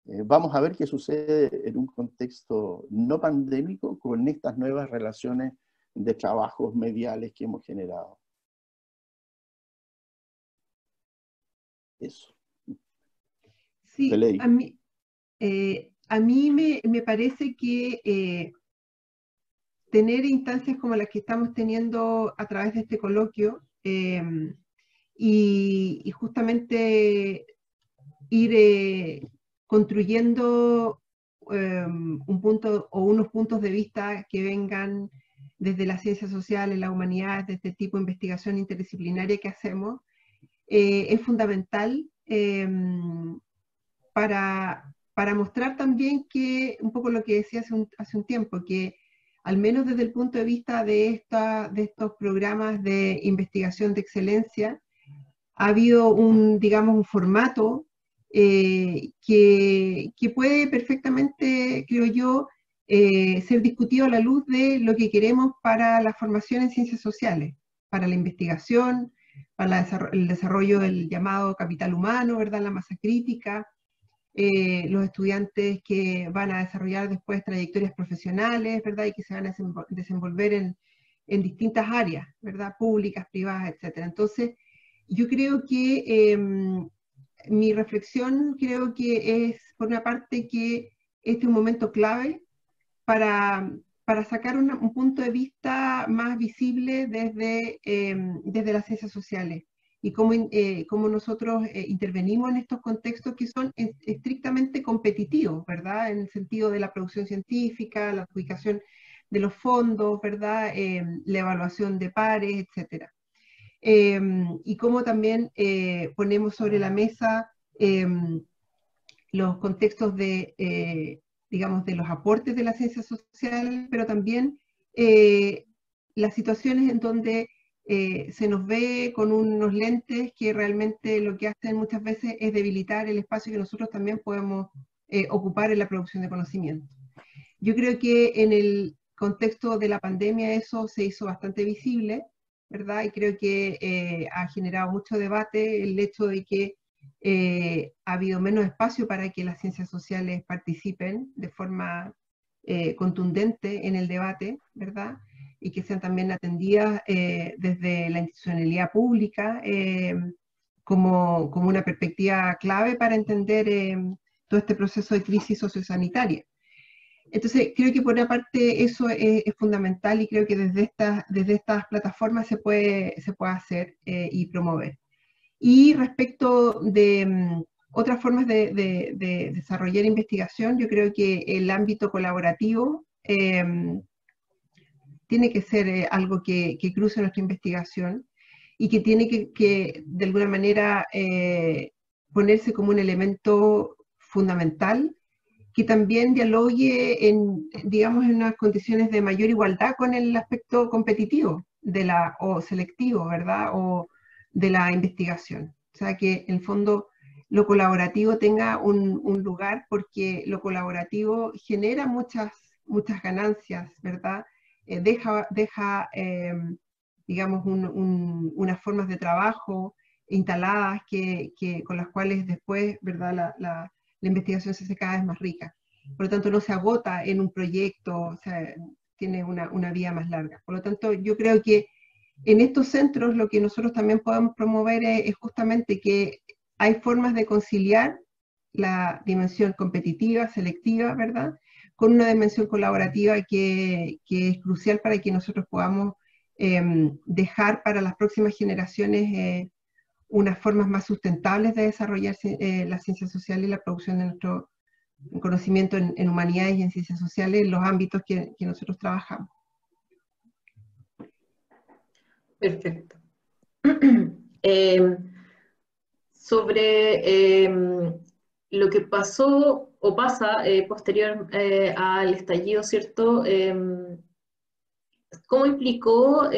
Vamos a ver qué sucede en un contexto no pandémico con estas nuevas relaciones de trabajos mediales que hemos generado. Eso. Sí, Belén. a mí me parece que tener instancias como las que estamos teniendo a través de este coloquio y justamente ir construyendo un punto o unos puntos de vista que vengan desde las ciencias sociales, las humanidades, de este tipo de investigación interdisciplinaria que hacemos, es fundamental para mostrar también que, un poco lo que decía hace un tiempo, que al menos desde el punto de vista de estos programas de investigación de excelencia, ha habido digamos, un formato que puede perfectamente, creo yo, ser discutido a la luz de lo que queremos para la formación en ciencias sociales, para la investigación, para el desarrollo del llamado capital humano, ¿verdad? La masa crítica, los estudiantes que van a desarrollar después trayectorias profesionales, ¿verdad? Y que se van a desenvolver en distintas áreas, ¿verdad? Públicas, privadas, etc. Entonces, yo creo que mi reflexión creo que es, por una parte, que este es un momento clave para sacar un punto de vista más visible desde las ciencias sociales y cómo nosotros intervenimos en estos contextos que son estrictamente competitivos, ¿verdad? En el sentido de la producción científica, la adjudicación de los fondos, ¿verdad? La evaluación de pares, etc. Y cómo también ponemos sobre la mesa los contextos digamos, de los aportes de la ciencia social, pero también las situaciones en donde se nos ve con unos lentes que realmente lo que hacen muchas veces es debilitar el espacio que nosotros también podemos ocupar en la producción de conocimiento. Yo creo que en el contexto de la pandemia eso se hizo bastante visible, ¿verdad? Y creo que ha generado mucho debate el hecho de que ha habido menos espacio para que las ciencias sociales participen de forma contundente en el debate, ¿verdad? Y que sean también atendidas desde la institucionalidad pública como una perspectiva clave para entender todo este proceso de crisis sociosanitaria. Entonces, creo que por una parte eso es fundamental y creo que desde estas plataformas se puede hacer y promover. Y respecto de otras formas de desarrollar investigación, yo creo que el ámbito colaborativo tiene que ser algo que cruce nuestra investigación y que tiene que de alguna manera ponerse como un elemento fundamental que también dialogue digamos, en unas condiciones de mayor igualdad con el aspecto competitivo o selectivo, ¿verdad? O de la investigación. O sea, que en el fondo lo colaborativo tenga un lugar porque lo colaborativo genera muchas ganancias, ¿verdad? Deja digamos, unas formas de trabajo instaladas con las cuales después, ¿verdad? La investigación se hace cada vez más rica. Por lo tanto, no se agota en un proyecto, o sea, tiene una vía más larga. Por lo tanto, yo creo que en estos centros lo que nosotros también podemos promover es justamente que hay formas de conciliar la dimensión competitiva, selectiva, ¿verdad? Con una dimensión colaborativa que es crucial para que nosotros podamos dejar para las próximas generaciones unas formas más sustentables de desarrollar las ciencias sociales y la producción de conocimiento en humanidades y en ciencias sociales, en los ámbitos que nosotros trabajamos. Perfecto. Sobre lo que pasó o pasa posterior al estallido, ¿cierto? ¿Cómo implicó,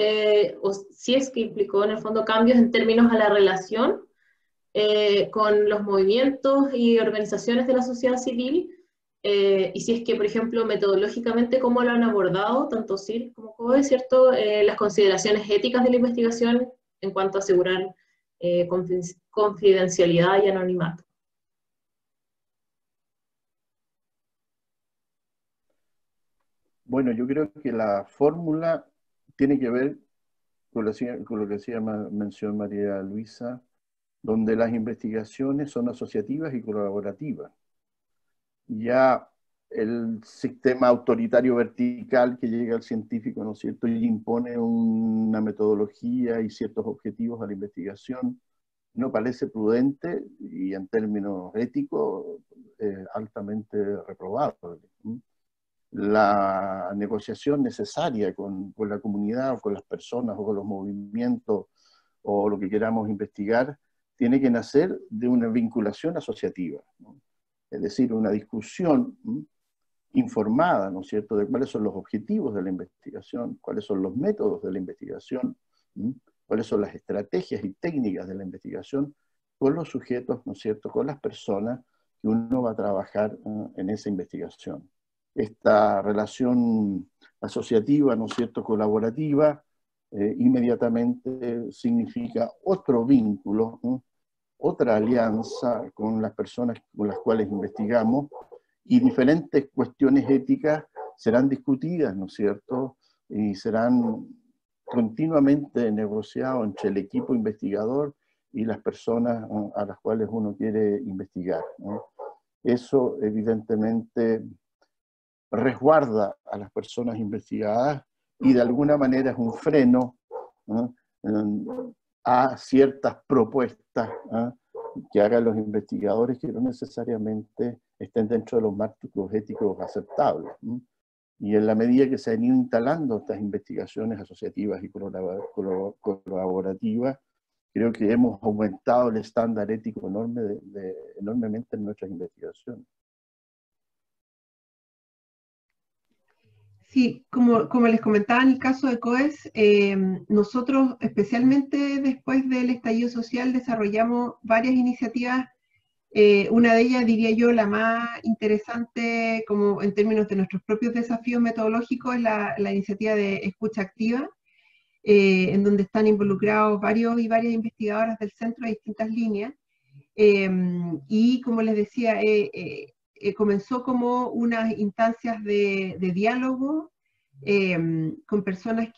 o si es que implicó en el fondo cambios en términos a la relación con los movimientos y organizaciones de la sociedad civil? Y si es que, por ejemplo, metodológicamente, ¿cómo lo han abordado tanto CIR como COE, ¿cierto? Las consideraciones éticas de la investigación en cuanto a asegurar confidencialidad y anonimato. Bueno, yo creo que la fórmula tiene que ver con lo que hacía mención María Luisa, donde las investigaciones son asociativas y colaborativas. Ya el sistema autoritario vertical que llega al científico, ¿no es cierto?, y impone una metodología y ciertos objetivos a la investigación, no parece prudente y en términos éticos altamente reprobable. La negociación necesaria con la comunidad o con las personas o con los movimientos o lo que queramos investigar tiene que nacer de una vinculación asociativa, ¿no? Es decir, una discusión informada, ¿no es cierto?, de cuáles son los objetivos de la investigación, cuáles son los métodos de la investigación, cuáles son las estrategias y técnicas de la investigación con los sujetos, ¿no es cierto?, con las personas que uno va a trabajar en esa investigación. Esta relación asociativa, ¿no es cierto?, colaborativa, inmediatamente significa otro vínculo, otra alianza con las personas con las cuales investigamos, y diferentes cuestiones éticas serán discutidas, ¿no es cierto?, y serán continuamente negociados entre el equipo investigador y las personas a las cuales uno quiere investigar, ¿no? Eso evidentemente resguarda a las personas investigadas y de alguna manera es un freno, ¿no?, a ciertas propuestas que hagan los investigadores que no necesariamente estén dentro de los marcos éticos aceptables. Y en la medida que se han ido instalando estas investigaciones asociativas y colaborativas, creo que hemos aumentado el estándar ético enormemente en nuestras investigaciones. Sí, como les comentaba en el caso de COES, nosotros especialmente después del estallido social desarrollamos varias iniciativas. Una de ellas, diría yo, la más interesante como en términos de nuestros propios desafíos metodológicos es la iniciativa de escucha activa, en donde están involucrados varios y varias investigadoras del centro de distintas líneas. Y como les decía, comenzó como unas instancias de diálogo con personas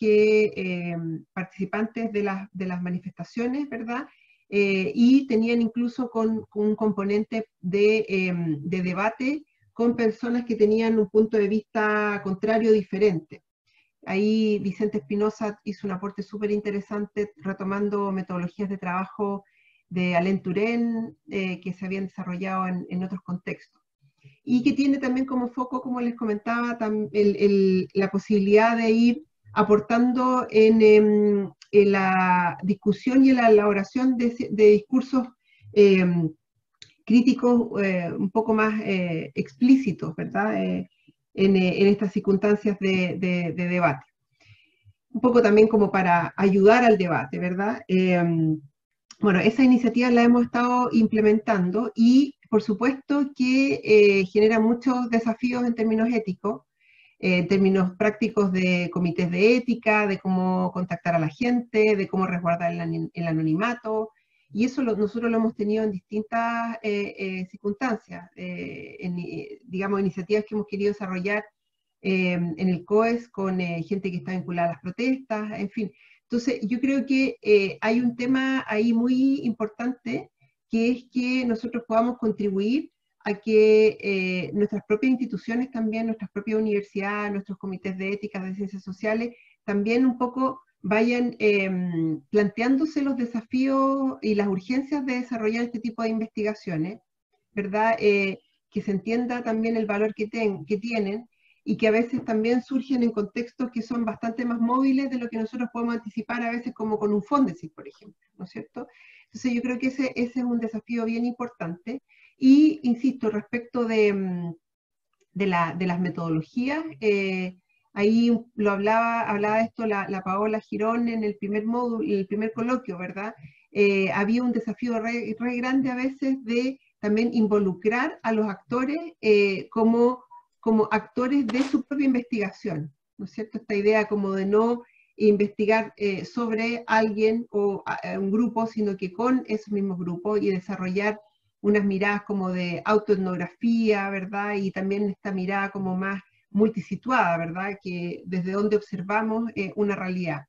participantes de las manifestaciones, ¿verdad? Y tenían incluso con un componente de debate con personas que tenían un punto de vista contrario diferente. Ahí Vicente Espinosa hizo un aporte súper interesante retomando metodologías de trabajo de Alain Touraine que se habían desarrollado en otros contextos. Y que tiene también como foco, como les comentaba, la posibilidad de ir aportando en la discusión y en la elaboración de discursos críticos un poco más explícitos, ¿verdad? En estas circunstancias de debate. Un poco también como para ayudar al debate, ¿verdad? Bueno, esa iniciativa la hemos estado implementando y por supuesto que genera muchos desafíos en términos éticos, en términos prácticos de comités de ética, de cómo contactar a la gente, de cómo resguardar el anonimato, y eso nosotros lo hemos tenido en distintas circunstancias, digamos, iniciativas que hemos querido desarrollar en el COES con gente que está vinculada a las protestas, en fin. Entonces, yo creo que hay un tema ahí muy importante, que es que nosotros podamos contribuir a que nuestras propias instituciones también, nuestras propias universidades, nuestros comités de ética de ciencias sociales, también un poco vayan planteándose los desafíos y las urgencias de desarrollar este tipo de investigaciones, ¿verdad? Que que se entienda también el valor que tienen, y que a veces también surgen en contextos que son bastante más móviles de lo que nosotros podemos anticipar a veces como con un Fondesit, por ejemplo, ¿no es cierto? Entonces yo creo que ese es un desafío bien importante. Y, insisto, respecto de las metodologías, ahí lo hablaba esto la Paola Girón en el primer módulo, en el primer coloquio, ¿verdad? Había un desafío re grande a veces de también involucrar a los actores como actores de su propia investigación, ¿no es cierto? Esta idea como de no investigar sobre alguien o un grupo, sino que con esos mismos grupos, y desarrollar unas miradas como de autoetnografía, ¿verdad? Y también esta mirada como más multisituada, ¿verdad? Que desde donde observamos una realidad.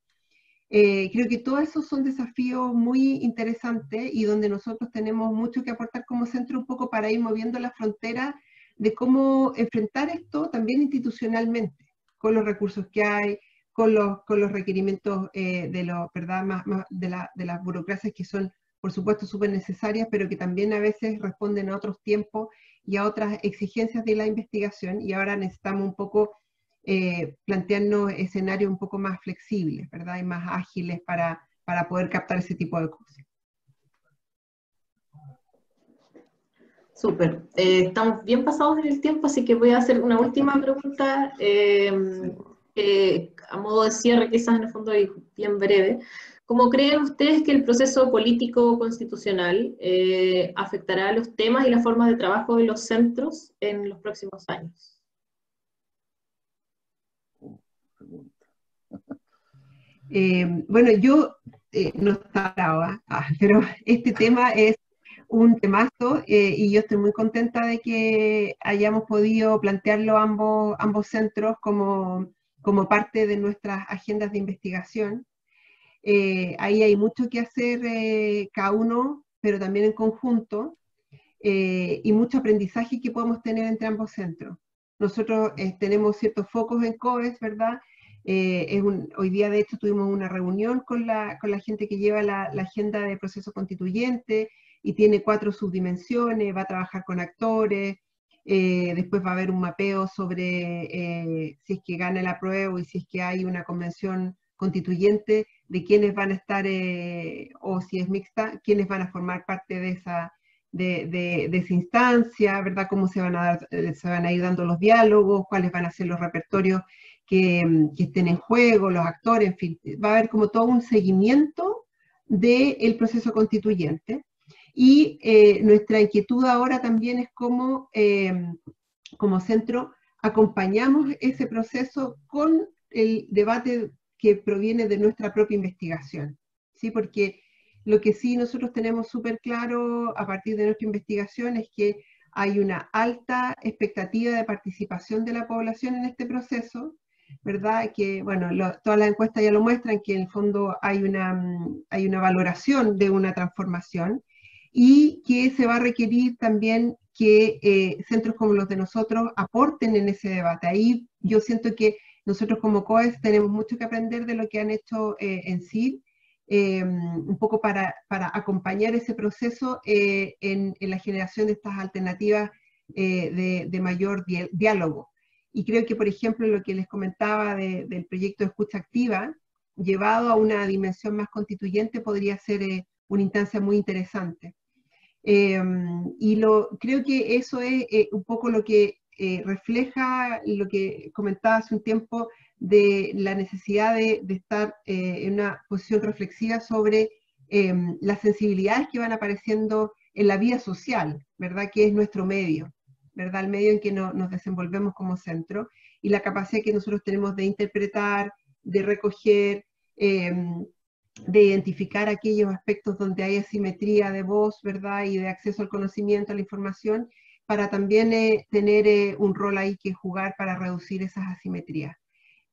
Creo que todos esos son desafíos muy interesantes y donde nosotros tenemos mucho que aportar como centro, un poco para ir moviendo la frontera de cómo enfrentar esto también institucionalmente, con los recursos que hay, con los requerimientos ¿verdad? Más de las burocracias que son, por supuesto, súper necesarias, pero que también a veces responden a otros tiempos y a otras exigencias de la investigación, y ahora necesitamos un poco plantearnos escenarios un poco más flexibles, ¿verdad? Y más ágiles para poder captar ese tipo de cosas. Súper. Estamos bien pasados en el tiempo, así que voy a hacer una última pregunta a modo de cierre, quizás en el fondo y bien breve. ¿Cómo creen ustedes que el proceso político constitucional afectará los temas y la forma de trabajo de los centros en los próximos años? Bueno, yo no estaba, pero este tema es un temazo y yo estoy muy contenta de que hayamos podido plantearlo ambos centros como parte de nuestras agendas de investigación. Ahí hay mucho que hacer cada uno, pero también en conjunto, y mucho aprendizaje que podemos tener entre ambos centros. Nosotros tenemos ciertos focos en COES, ¿verdad? Hoy día, de hecho, tuvimos una reunión con la gente que lleva la agenda de proceso constituyente, y tiene 4 subdimensiones, va a trabajar con actores, después va a haber un mapeo sobre si es que gana el apruebo y si es que hay una convención constituyente, de quiénes van a estar, o si es mixta, quiénes van a formar parte de esa instancia, ¿verdad? Cómo se van a ir dando los diálogos, cuáles van a ser los repertorios que estén en juego, los actores, en fin, va a haber como todo un seguimiento del proceso constituyente. Y nuestra inquietud ahora también es cómo, como centro, acompañamos ese proceso con el debate que proviene de nuestra propia investigación, ¿sí? Porque lo que sí nosotros tenemos súper claro a partir de nuestra investigación es que hay una alta expectativa de participación de la población en este proceso, ¿verdad? Que, bueno, todas las encuestas ya lo muestran, que en el fondo hay una valoración de una transformación, y que se va a requerir también que centros como los de nosotros aporten en ese debate. Ahí yo siento que nosotros como COES tenemos mucho que aprender de lo que han hecho en CIR, un poco para acompañar ese proceso en la generación de estas alternativas de mayor diálogo. Y creo que, por ejemplo, lo que les comentaba del proyecto de escucha activa, llevado a una dimensión más constituyente, podría ser una instancia muy interesante. Creo que eso es un poco lo que refleja lo que comentaba hace un tiempo, de la necesidad de estar en una posición reflexiva sobre las sensibilidades que van apareciendo en la vida social, ¿verdad? Que es nuestro medio, ¿verdad? El medio en que nos desenvolvemos como centro, y la capacidad que nosotros tenemos de interpretar, de recoger, de identificar aquellos aspectos donde hay asimetría de voz, ¿verdad? Y de acceso al conocimiento, a la información, para también tener un rol ahí que jugar para reducir esas asimetrías.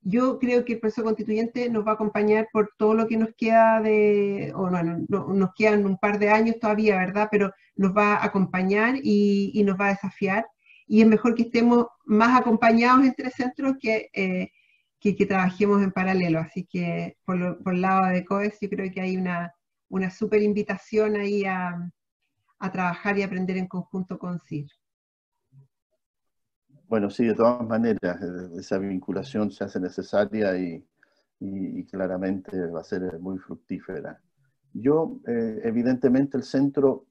Yo creo que el proceso constituyente nos va a acompañar por todo lo que nos queda nos quedan un par de años todavía, ¿verdad? Pero nos va a acompañar y nos va a desafiar, y es mejor que estemos más acompañados entre centros que trabajemos en paralelo. Así que por el lado de COES yo creo que hay una súper invitación ahí a trabajar y aprender en conjunto con CIR. Bueno, sí, de todas maneras, esa vinculación se hace necesaria y claramente va a ser muy fructífera. Yo, evidentemente, el centro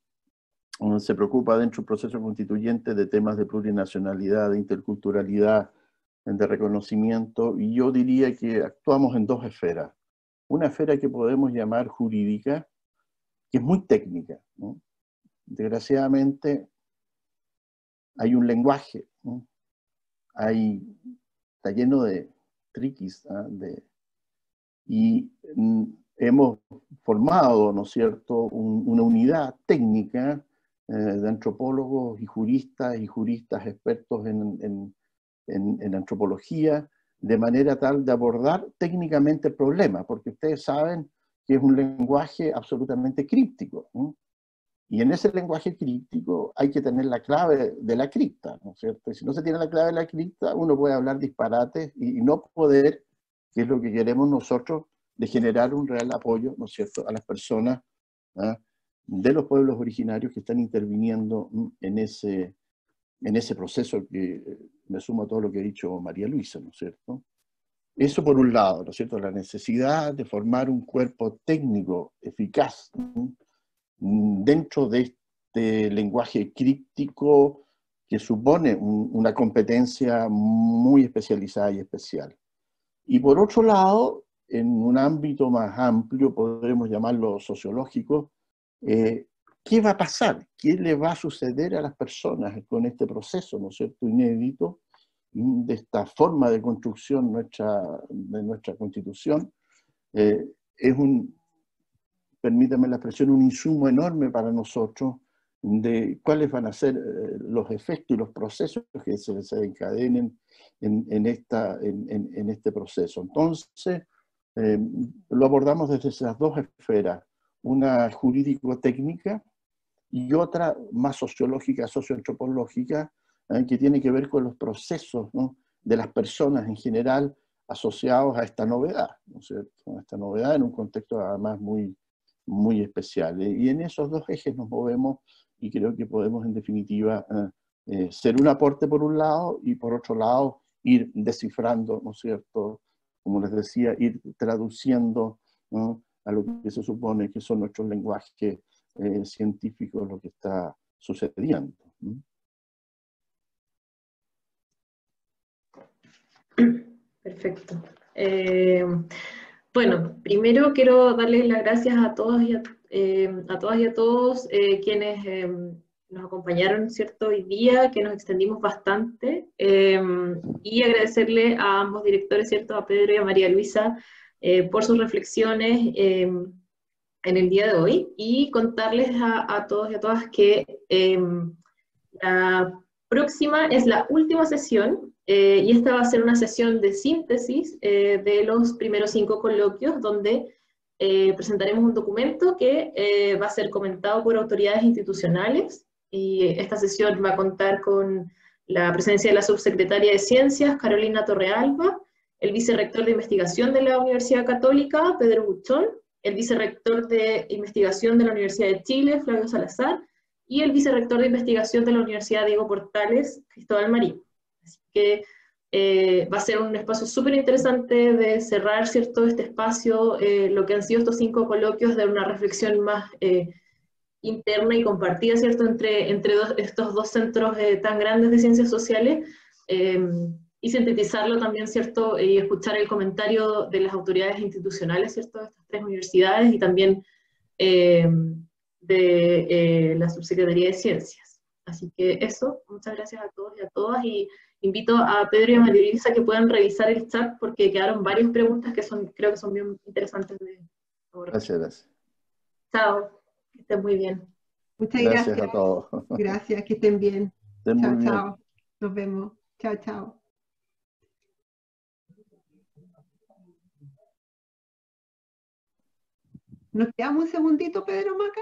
se preocupa dentro del proceso constituyente de temas de plurinacionalidad, de interculturalidad, de reconocimiento, y yo diría que actuamos en dos esferas. Una esfera que podemos llamar jurídica, que es muy técnica, ¿no? Desgraciadamente, hay un lenguaje, ¿no? Está lleno de triquis, ¿ah? Y hemos formado, ¿no es cierto?, una unidad técnica de antropólogos y juristas expertos en antropología, de manera tal de abordar técnicamente el problema, porque ustedes saben que es un lenguaje absolutamente críptico, ¿no? Y en ese lenguaje críptico hay que tener la clave de la cripta, ¿no es cierto? Y si no se tiene la clave de la cripta, uno puede hablar disparates y no poder, que es lo que queremos nosotros, de generar un real apoyo, ¿no es cierto?, a las personas, ¿ah?, de los pueblos originarios que están interviniendo en ese proceso, que me sumo a todo lo que ha dicho María Luisa, ¿no es cierto? Eso por un lado, ¿no es cierto?, la necesidad de formar un cuerpo técnico eficaz, ¿no?, dentro de este lenguaje críptico que supone una competencia muy especializada y especial. Y por otro lado, en un ámbito más amplio, podremos llamarlo sociológico, ¿qué va a pasar? ¿Qué le va a suceder a las personas con este proceso, ¿no es cierto?, inédito, de esta forma de construcción de nuestra Constitución? Es permítame la expresión, un insumo enorme para nosotros de cuáles van a ser los efectos y los procesos que se desencadenen en este proceso. Entonces, lo abordamos desde esas dos esferas, una jurídico-técnica y otra más sociológica, socioantropológica, que tiene que ver con los procesos, ¿no?, de las personas en general asociados a esta novedad, ¿no es cierto?, a esta novedad en un contexto además muy especial. Y en esos dos ejes nos movemos y creo que podemos en definitiva ser un aporte por un lado y por otro lado ir descifrando, ¿no es cierto?, como les decía, ir traduciendo, ¿no?, a lo que se supone que son nuestros lenguajes científicos lo que está sucediendo, ¿no? Perfecto. Bueno, primero quiero darles las gracias a todos a todas y a todos quienes nos acompañaron, ¿cierto?, hoy día, que nos extendimos bastante, y agradecerle a ambos directores, ¿cierto?, a Pedro y a María Luisa, por sus reflexiones en el día de hoy, y contarles a todos y a todas que la próxima es la última sesión, y esta va a ser una sesión de síntesis de los primeros 5 coloquios, donde presentaremos un documento que va a ser comentado por autoridades institucionales, y esta sesión va a contar con la presencia de la subsecretaria de Ciencias, Carolina Torrealba, el vicerrector de Investigación de la Universidad Católica, Pedro Buchón, el vicerrector de Investigación de la Universidad de Chile, Flavio Salazar, y el vicerrector de Investigación de la Universidad Diego Portales, Cristóbal Marín. Así que va a ser un espacio súper interesante de cerrar, ¿cierto?, este espacio, lo que han sido estos 5 coloquios, de una reflexión más interna y compartida, ¿cierto?, entre estos dos centros tan grandes de ciencias sociales, y sintetizarlo también, ¿cierto?, y escuchar el comentario de las autoridades institucionales, ¿cierto?, de estas 3 universidades, y también de la Subsecretaría de Ciencias. Así que eso, muchas gracias a todos y a todas, y invito a Pedro y a María Luisa que puedan revisar el chat, porque quedaron varias preguntas que creo que son bien interesantes de abordar. Gracias. Chao, que estén muy bien. Muchas Gracias a todos. Gracias, que estén bien. Estén Chao, muy bien. chao. Nos vemos. Chao, chao. ¿Nos quedamos un segundito, Pedro Maca?